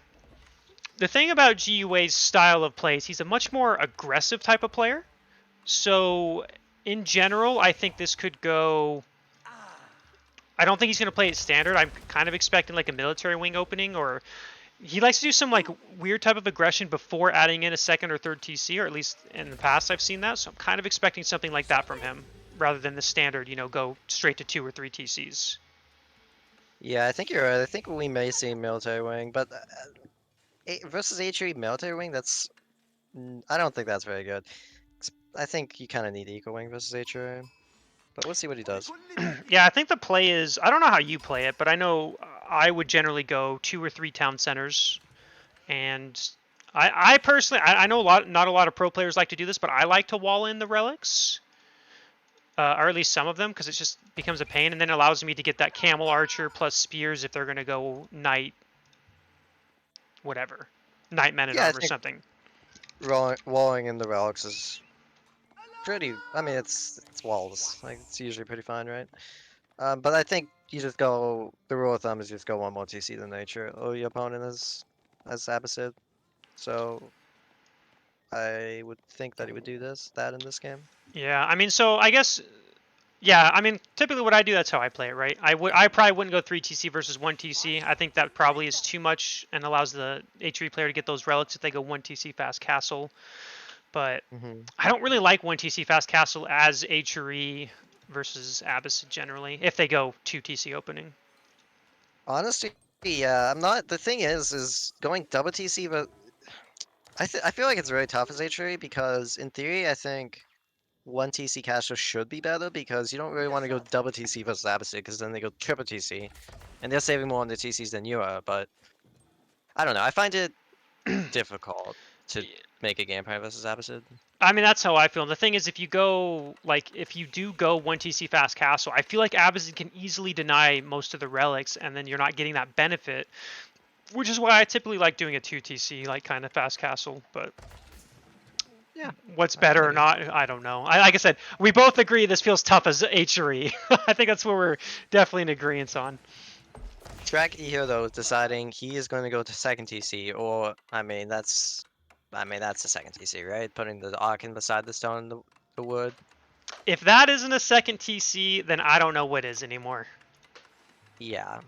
Speaker 1: the thing about GUA's style of play is he's a much more aggressive type of player. So, in general, I think this could go... I don't think he's going to play it standard. I'm kind of expecting like a military wing opening, or he likes to do some like weird type of aggression before adding in a second or third TC, or at least in the past I've seen that. So I'm kind of expecting something like that from him, rather than the standard, go straight to 2 or 3 TCs.
Speaker 2: Yeah, I think you're right. I think we may see military wing, but versus HRE military wing, I don't think that's very good. I think you kind of need eco wing versus HRE, but we'll see what he does.
Speaker 1: Yeah, I think the play is, I don't know how you play it, but I know I would generally go 2 or 3 town centers. And I personally, I know not a lot of pro players like to do this, but I like to wall in the relics. Or at least some of them, because it just becomes a pain, and then it allows me to get that camel archer plus spears if they're going to go knight, whatever. Knight men at arm or something.
Speaker 2: Walling in the relics is pretty, I mean, it's walls. Like, it's usually pretty fine, right? But I think you just go, the rule of thumb is just go 1 more TC than nature, or your opponent as Abbasid. So, I would think that he would do that in this game.
Speaker 1: Yeah, I mean, so I guess, yeah, I mean, typically what I do, that's how I play it, right? I probably wouldn't go 3 TC versus 1 TC. I think that probably is too much and allows the HRE player to get those relics if they go 1 TC fast castle. But I don't really like 1 TC fast castle as HRE versus Abbasid generally, if they go 2 TC opening.
Speaker 2: Honestly, yeah, I'm not. The thing is going double TC, but I feel like it's very tough as HRE because in theory, I think 1 TC castle should be better because you don't really want to go double TC versus Abbasid because then they go triple TC, and they're saving more on the TCs than you are. But I don't know. I find it difficult to make a game plan versus Abbasid.
Speaker 1: I mean, that's how I feel. And the thing is, if you do go 1 TC fast castle, I feel like Abbasid can easily deny most of the relics, and then you're not getting that benefit, which is why I typically like doing a 2 TC, like kind of fast castle. But
Speaker 2: yeah,
Speaker 1: what's better or not, I don't know. Like I said, we both agree this feels tough as HRE. I think that's what we're definitely in agreement on.
Speaker 2: Crackedy here though is deciding he is going to go to second TC, or I mean that's the second TC, right? Putting the Arkin beside the stone in the wood.
Speaker 1: If that isn't a second TC, then I don't know what is anymore.
Speaker 2: Yeah.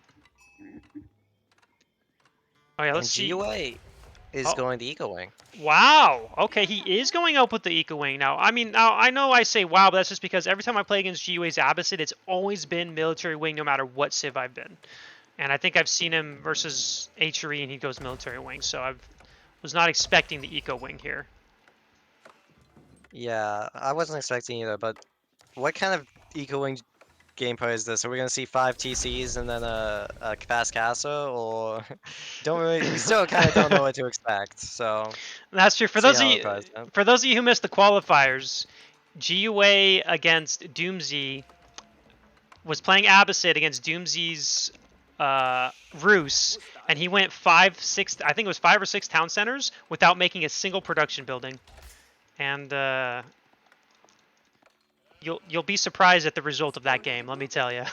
Speaker 1: Oh yeah, let's
Speaker 2: and
Speaker 1: see.
Speaker 2: GUA is going the Eco Wing.
Speaker 1: Wow. Okay, he is going up with the Eco Wing now. I mean, now I know I say wow, but that's just because every time I play against GUA's Abbasid, it's always been military wing, no matter what civ I've been. And I think I've seen him versus HRE, and he goes military wing. So I was not expecting the Eco Wing here.
Speaker 2: Yeah, I wasn't expecting either. But what kind of Eco Wing gameplay is this? Are we gonna see 5 TCs and then a fast castle, or we still kind of don't know what to expect. So
Speaker 1: that's true. For those of you who missed the qualifiers, GUA against Doomsy was playing Abbasid against Doomsy's Roos, and he went 5 or 6 town centers without making a single production building. And you'll be surprised at the result of that game, let me tell you.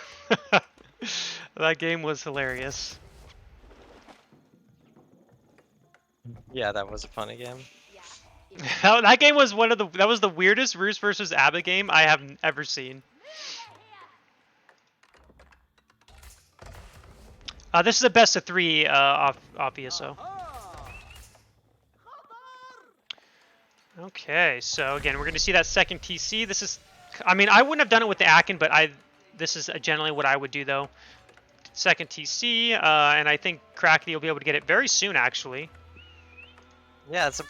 Speaker 1: That game was hilarious.
Speaker 2: Yeah, that was a funny game.
Speaker 1: That game was that was the weirdest Roos versus Abba game I have ever seen. This is a best of 3 off ESO. Okay, so again, we're going to see that second TC. This is, I mean, I wouldn't have done it with the Akin, but this is generally what I would do though. Second TC, and I think Crackedy will be able to get it very soon, actually.
Speaker 2: Yeah, it's a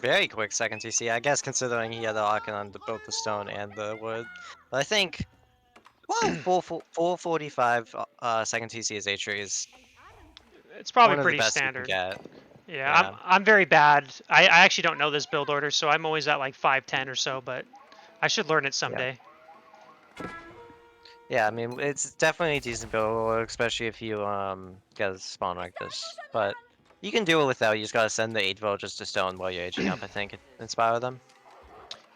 Speaker 2: very quick second TC, I guess, considering he had the Arcan on both the stone and the wood. But I think, well, 445 second TC is Atri is
Speaker 1: It's probably
Speaker 2: one of the
Speaker 1: pretty
Speaker 2: best you can
Speaker 1: standard.
Speaker 2: get.
Speaker 1: Yeah,
Speaker 2: Yeah.
Speaker 1: I'm very bad. I actually don't know this build order, so I'm always at like 510 or so, but I should learn it
Speaker 2: Yeah.
Speaker 1: someday.
Speaker 2: Yeah, I mean, it's definitely a decent build, especially if you get a spawn like this. But you can do it without. You just gotta send the 8 villagers to stone while you're aging up, I think, inspire them.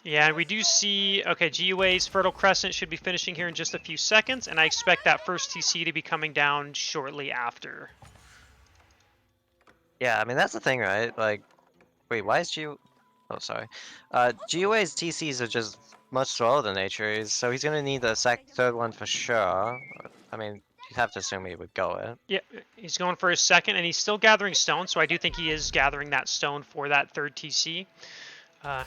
Speaker 1: Yeah, and we do see, okay, GUA's Fertile Crescent should be finishing here in just a few seconds, and I expect that first TC to be coming down shortly after.
Speaker 2: Yeah, I mean, that's the thing, right? Like, wait, why is G... Oh, sorry. GUA's TCs are just much slower than Nature's, so he's gonna need a third one for sure. I mean, you'd have to assume he would go it.
Speaker 1: Yeah, he's going for his second, and he's still gathering stone, so I do think he is gathering that stone for that third TC.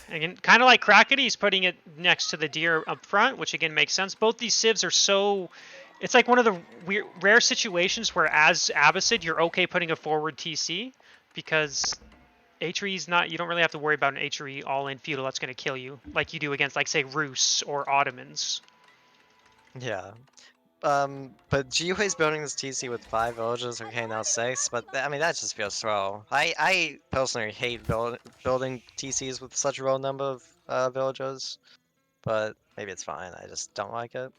Speaker 1: Again, kind of like Crackedy, he's putting it next to the deer up front, which again makes sense. Both these civs are so... It's like one of the rare situations where as Abbasid, you're okay putting a forward TC, because Atre's not... You don't really have to worry about an Atre all-in feudal that's going to kill you, like you do against, like, say, Rus or Ottomans.
Speaker 2: Yeah. But GUA's building this TC with 5 villagers, okay, now 6, but I mean, that just feels slow. I personally hate building TCs with such a low number of villagers, but maybe it's fine, I just don't like it.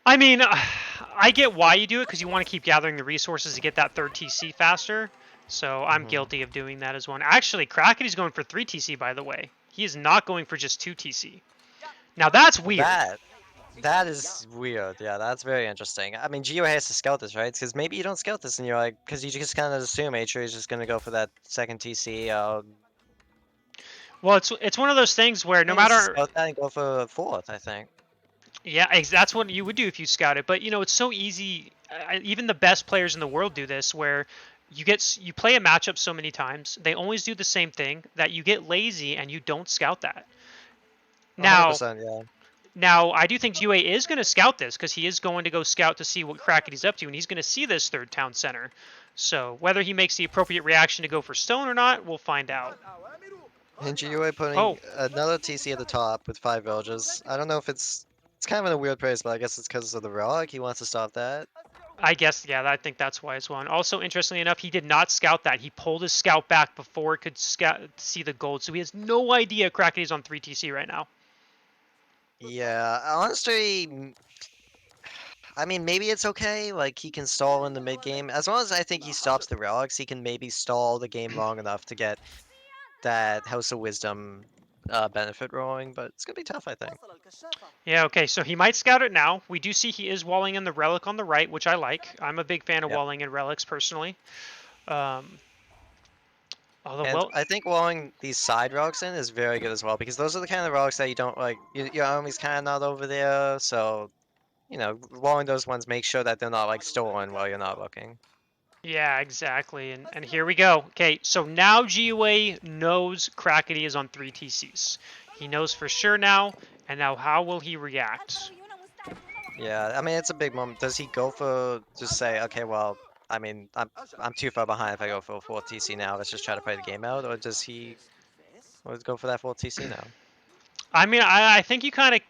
Speaker 1: I mean, I get why you do it, because you want to keep gathering the resources to get that third TC faster. So I'm guilty of doing that as one. Actually, Crackedy's going for 3 TC, by the way. He is not going for just 2 TC. Now that's weird.
Speaker 2: That is weird, yeah, that's very interesting. I mean, GUA has to scout this, right? Because maybe you don't scout this and you're like, because you just kind of assume Atri is just going to go for that second TC,
Speaker 1: Well, it's one of those things where no
Speaker 2: he needs to
Speaker 1: matter...
Speaker 2: scout that and go for fourth, I think.
Speaker 1: Yeah, that's what you would do if you scout it. But, you know, it's so easy. Even the best players in the world do this, where you play a matchup so many times, they always do the same thing, that you get lazy and you don't scout that. Now,
Speaker 2: 100%, yeah.
Speaker 1: Now, I do think UA is going to scout this, because he is going to go scout to see what Crackedy's up to, and he's going to see this third town center. So whether he makes the appropriate reaction to go for stone or not, we'll find out.
Speaker 2: And GUA putting
Speaker 1: Oh,
Speaker 2: another TC at the top with 5 villages. I don't know if it's kind of in a weird place, but I guess it's because of the relic. He wants to stop that.
Speaker 1: I guess, yeah, I think that's why as well. And also, interestingly enough, he did not scout that. He pulled his scout back before it could see the gold, so he has no idea Crackedy's on 3 TC right now.
Speaker 2: Yeah, honestly, I mean, maybe it's okay. Like, he can stall in the mid game. As long as I think he stops the relics, he can maybe stall the game long enough to get that House of Wisdom benefit rolling, but it's gonna be tough, I think.
Speaker 1: Yeah, okay, so he might scout it now. We do see he is walling in the relic on the right, which I like. I'm a big fan of
Speaker 2: Yep.
Speaker 1: walling in relics, personally. Although,
Speaker 2: And
Speaker 1: well,
Speaker 2: I think walling these side relics in is very good as well, because those are the kind of relics that you don't like. Your army's kind of not over there, so you know, walling those ones, make sure that they're not like stolen while you're not looking.
Speaker 1: yeah, exactly. And here we go. Okay, so now GUA knows Crackedy is on 3 TCs. He knows for sure now, and now how will he react?
Speaker 2: Yeah, I mean, it's a big moment. Does he go for just say, okay, well, I mean, I'm too far behind if I go for a 4 TC now. Let's just try to play the game out, or does he go for that 4 TC now?
Speaker 1: I mean, I think you kind of...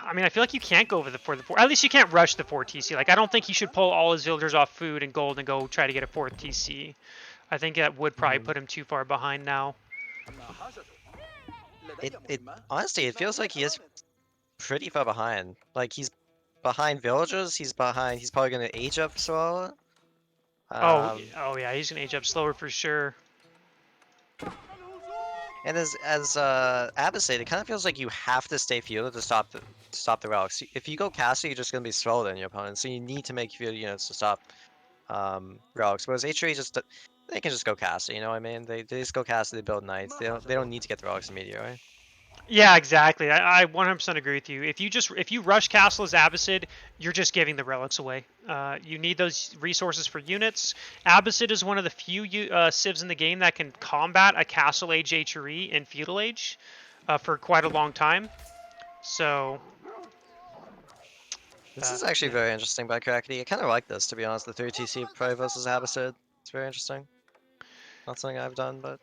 Speaker 1: I mean, I feel like you can't go for the 4. At least you can't rush the 4 TC. Like, I don't think he should pull all his villagers off food and gold and go try to get a 4th TC. I think that would probably put him too far behind now.
Speaker 2: It honestly, it feels like he is pretty far behind. Like he's behind villagers. He's behind. He's probably gonna age up slower.
Speaker 1: Oh,
Speaker 2: Um,
Speaker 1: oh yeah, he's gonna age up slower for sure.
Speaker 2: and as Abba said, it kind of feels like you have to stay feudal to stop the relics. If you go castle, you're just gonna be slower than your opponent. So you need to make feudal units to stop relics. Whereas HRE just they can just go castle. You know what I mean? They just go castle. They build knights. They don't need to get the relics immediately.
Speaker 1: Yeah, exactly. I 100% agree with you. If you rush castle as Abbasid, you're just giving the relics away. You need those resources for units. Abbasid is one of the few civs in the game that can combat a castle age HRE in feudal age for quite a long time. So
Speaker 2: This is actually very interesting by Crackedy. I kind of like this, to be honest. The 3 TC Pro versus Abbasid. It's very interesting. Not something I've done, but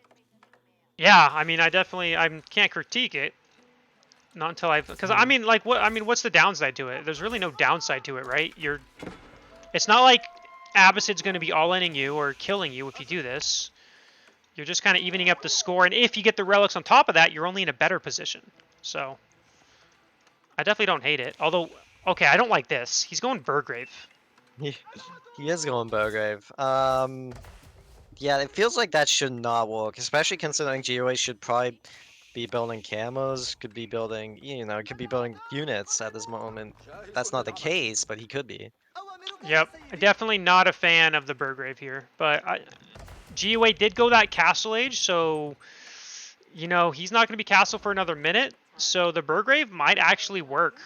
Speaker 1: Yeah, I mean, I can't critique it. Not until because I mean, like, what's the downside to it? There's really no downside to it, right? It's not like Abbasid's going to be all-inning you or killing you if you do this. You're just kind of evening up the score, and if you get the relics on top of that, you're only in a better position. So, I definitely don't hate it. Although, okay, I don't like this. He's going Burgrave.
Speaker 2: he is going Burgrave. Yeah, it feels like that should not work, especially considering GOA should probably be building camos, could be building, could be building units at this moment. That's not the case, but he could be.
Speaker 1: Yep, definitely not a fan of the Burgrave here, but GUA did go that Castle Age, so he's not going to be Castle for another minute. So the Burgrave might actually work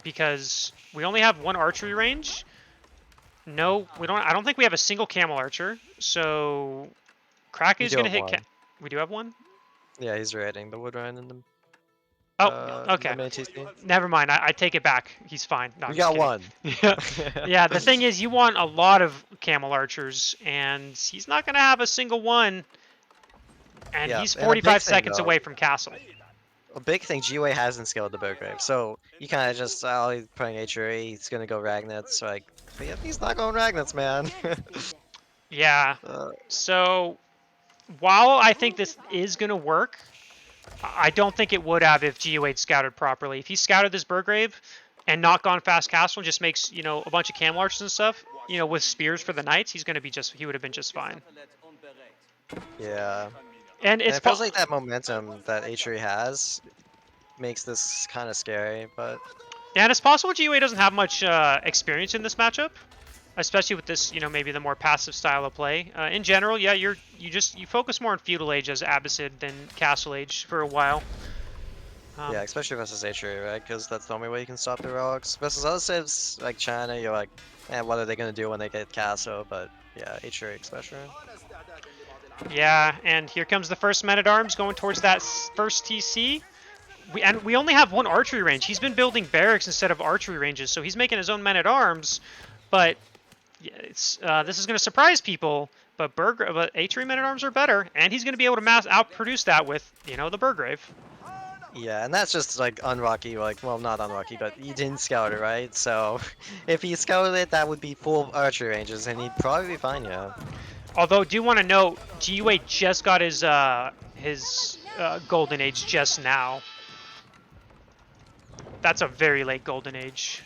Speaker 1: because we only have one archery range. No, we don't. I don't think we have a single camel archer. So Crackedy's going to hit. We do have one.
Speaker 2: Yeah, he's raiding the wood rhine in the.
Speaker 1: Okay.
Speaker 2: The TC.
Speaker 1: Never mind. I take it back. He's fine. No,
Speaker 2: We got one.
Speaker 1: Yeah. The thing is, you want a lot of camel archers, and he's not going to have a single one. And he's 45 seconds away from castle.
Speaker 2: A big thing GUA hasn't scaled the Burgrave, so you kind of just, he's playing HRE, he's gonna go Ragnets, but yeah, he's not going Ragnets, man.
Speaker 1: Yeah. So, while I think this is gonna work, I don't think it would have if GUA scouted properly. If he scouted this Burgrave and not gone fast castle and just makes, a bunch of camel archers and stuff, with spears for the knights, he would have been just fine.
Speaker 2: Yeah.
Speaker 1: And
Speaker 2: it feels like that momentum that HRE has makes this kind of scary, but...
Speaker 1: Yeah, and it's possible GUA doesn't have much experience in this matchup, especially with this, maybe the more passive style of play. In general, yeah, you focus more on Feudal Age as Abbasid than Castle Age for a while.
Speaker 2: Yeah, especially versus HRE, right? Because that's the only way you can stop the relics. Versus other civs like China, you're like, what are they going to do when they get Castle? But yeah, HRE especially.
Speaker 1: Yeah, and here comes the first Men-at-Arms going towards that first TC. We only have one archery range. He's been building barracks instead of archery ranges, so he's making his own Men-at-Arms. But yeah, this is going to surprise people, but HRE Men-at-Arms are better, and he's going to be able to outproduce that with, the Burgrave.
Speaker 2: Yeah, and that's just like unlucky, well, not unlucky, but he didn't scout it, right? So if he scouted it, that would be full archery ranges, and he'd probably be fine, yeah.
Speaker 1: Although, do want to note, GUA just got his Golden Age just now. That's a very late Golden Age.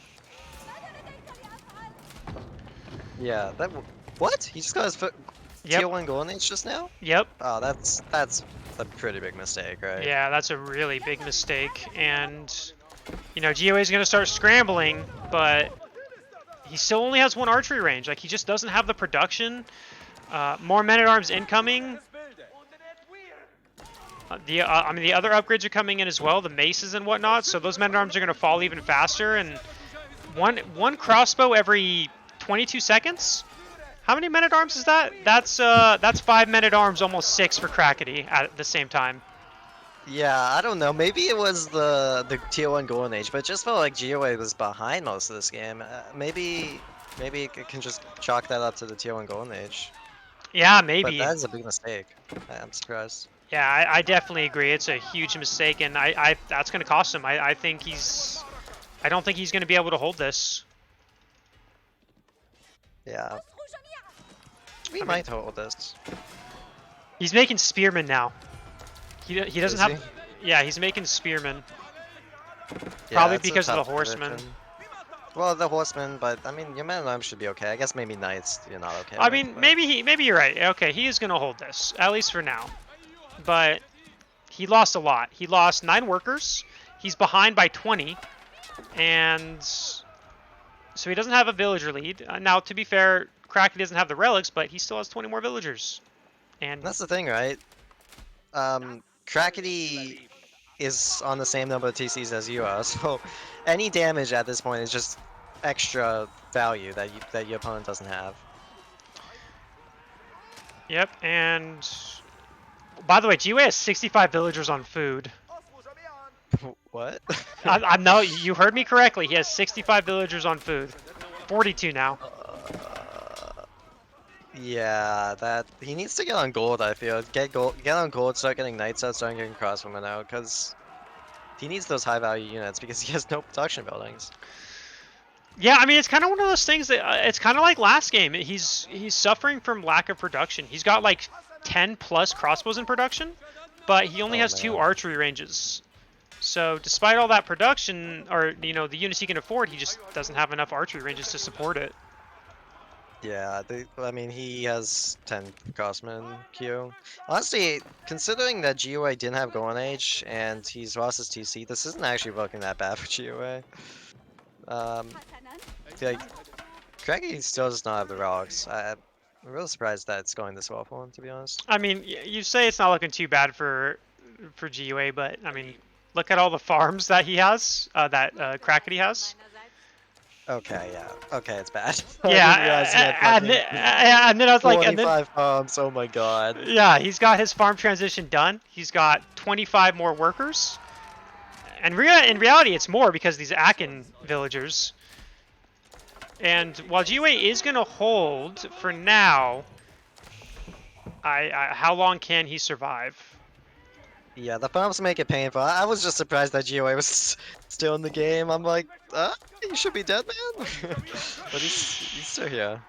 Speaker 2: Yeah, what? He just got his Tier 1 Golden Age just now?
Speaker 1: Yep.
Speaker 2: Oh, that's a pretty big mistake, right?
Speaker 1: Yeah, that's a really big mistake. And, GUA is going to start scrambling, but he still only has one archery range. Like, he just doesn't have the production. More Men-at-Arms incoming. The other upgrades are coming in as well, the maces and whatnot, so those Men-at-Arms are going to fall even faster, and one crossbow every 22 seconds? How many Men-at-Arms is that? That's 5 Men-at-Arms, almost 6 for Crackedy at the same time.
Speaker 2: Yeah, I don't know. Maybe it was the Tier 1 Golden Age, but it just felt like GOA was behind most of this game. Maybe it can just chalk that up to the Tier 1 Golden Age.
Speaker 1: Yeah, maybe.
Speaker 2: But that is a big mistake. I'm surprised.
Speaker 1: Yeah, I definitely agree. It's a huge mistake, and that's going to cost him. I don't think he's going to be able to hold this.
Speaker 2: Yeah. We might hold this.
Speaker 1: He's making spearmen now. He doesn't have...
Speaker 2: He?
Speaker 1: Yeah, he's making spearmen.
Speaker 2: Yeah,
Speaker 1: Probably because of the horsemen.
Speaker 2: Well, the horsemen, but I mean, your Men-at-Arms should be okay. I guess maybe knights you're not okay.
Speaker 1: I mean, maybe you're right. Okay, he is going to hold this, at least for now. But he lost a lot. He lost 9 workers. He's behind by 20. And so he doesn't have a villager lead. Now, to be fair, Crackedy doesn't have the relics, but he still has 20 more villagers. And
Speaker 2: that's the thing, right? Crackedy is on the same number of TCs as you are, so any damage at this point is just extra value that your opponent doesn't have.
Speaker 1: Yep, and by the way, GUA has 65 villagers on food.
Speaker 2: What?
Speaker 1: No, you heard me correctly. He has 65 villagers on food. 42 now.
Speaker 2: Yeah, that he needs to get on gold. I feel get on gold, start getting knights out, start getting crossbowmen out, because he needs those high value units because he has no production buildings.
Speaker 1: Yeah, I mean it's kind of one of those things that it's kind of like last game. He's suffering from lack of production. He's got like 10 plus crossbows in production, but he only
Speaker 2: Oh
Speaker 1: has 2
Speaker 2: man.
Speaker 1: archery ranges. So despite all that production, or the units he can afford, he just doesn't have enough archery ranges to support it.
Speaker 2: Yeah, I mean he has 10 crossmen queue. Honestly, considering that GUA didn't have Golden Age and he's lost his TC, this isn't actually looking that bad for GUA. Like, Crackedy still does not have the relics. I'm really surprised that it's going this well for him, to be honest.
Speaker 1: I mean, you say it's not looking too bad for GUA, but I mean, look at all the farms that he has, that Crackety has.
Speaker 2: Okay, yeah. Okay, it's bad. I didn't realize he had
Speaker 1: Yeah,
Speaker 2: fucking
Speaker 1: and then I was like, and then
Speaker 2: 25 farms. Oh my god.
Speaker 1: yeah, he's got his farm transition done. He's got 25 more workers, and in reality, it's more because these Akin villagers. And while GUA is gonna hold for now, how long can he survive?
Speaker 2: Yeah, the farms make it painful. I was just surprised that GOA was still in the game. I'm like, you should be dead, man. But he's still here.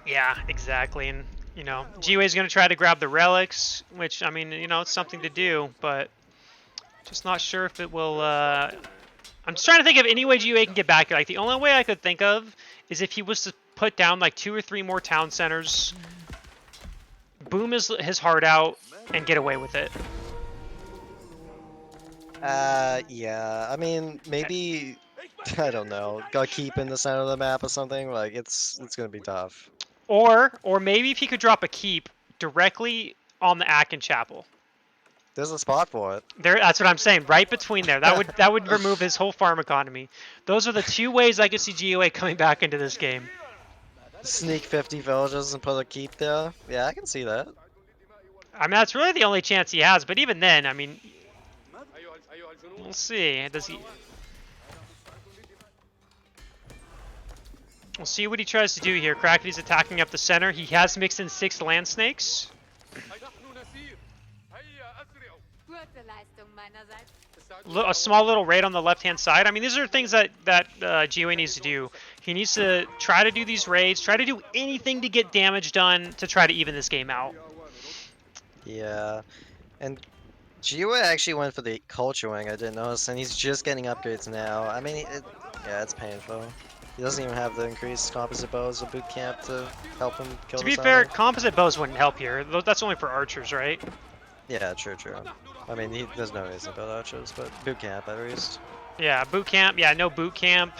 Speaker 1: Yeah, exactly. And GUA is gonna try to grab the relics, which I mean, it's something to do, but just not sure if it will. I'm just trying to think of any way GUA can get back here. Like the only way I could think of is if he was to put down like 2 or 3 more town centers, boom his heart out, and get away with it.
Speaker 2: Yeah. I mean, maybe I don't know. Got keep in the center of the map or something. Like it's gonna be tough.
Speaker 1: Or maybe if he could drop a keep directly on the Akin Chapel.
Speaker 2: There's a spot for it.
Speaker 1: That's what I'm saying. Right between there, that would remove his whole farm economy. Those are the 2 ways I could see GUA coming back into this game.
Speaker 2: Sneak 50 villages and put a keep there. Yeah, I can see that.
Speaker 1: I mean, that's really the only chance he has. But even then, I mean, we'll see. We'll see what he tries to do here. Crackedy's attacking up the center. He has mixed in 6 land snakes. A small little raid on the left-hand side. I mean, these are things that GUA needs to do. He needs to try to do these raids, try to do anything to get damage done to try to even this game out.
Speaker 2: Yeah, and GUA actually went for the culture wing, I didn't notice, and he's just getting upgrades now. I mean, yeah, it's painful. He doesn't even have the increased composite bows or boot camp to help him kill
Speaker 1: To be
Speaker 2: this
Speaker 1: fair,
Speaker 2: army.
Speaker 1: composite bows wouldn't help here. That's only for archers, right?
Speaker 2: Yeah, true. I mean, there's no reason to build archers, but boot camp at least.
Speaker 1: Yeah, boot camp. Yeah, no boot camp.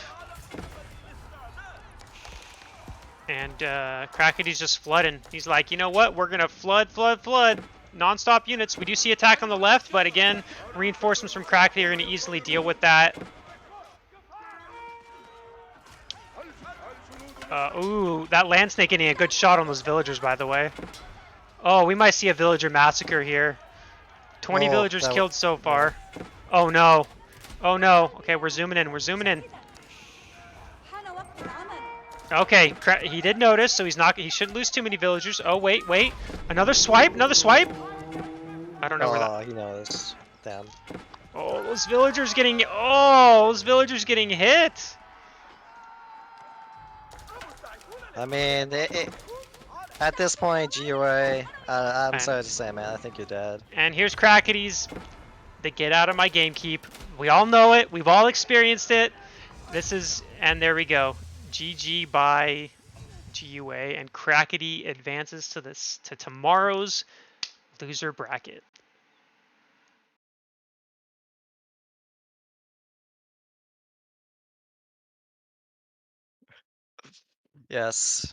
Speaker 1: And Crackedy's just flooding. He's like, you know what? We're going to flood. Non-stop units. We do see attack on the left, but again, reinforcements from Crackedy are going to easily deal with that. Ooh, that land snake getting a good shot on those villagers, by the way. Oh, we might see a villager massacre here. 20 villagers killed so far. Oh no. Oh no. Okay, we're zooming in. Okay, he did notice, so he shouldn't lose too many villagers. Oh, wait. Another swipe? I don't know where that...
Speaker 2: Oh, he knows. Damn.
Speaker 1: Oh, those villagers getting hit.
Speaker 2: I mean, at this point, GUA, I'm sorry to say, man, I think you're dead.
Speaker 1: And here's Crackedy's. The get out of my game keep. We all know it. We've all experienced it. And there we go. GG by GUA, and Crackedy advances to tomorrow's loser bracket.
Speaker 2: Yes.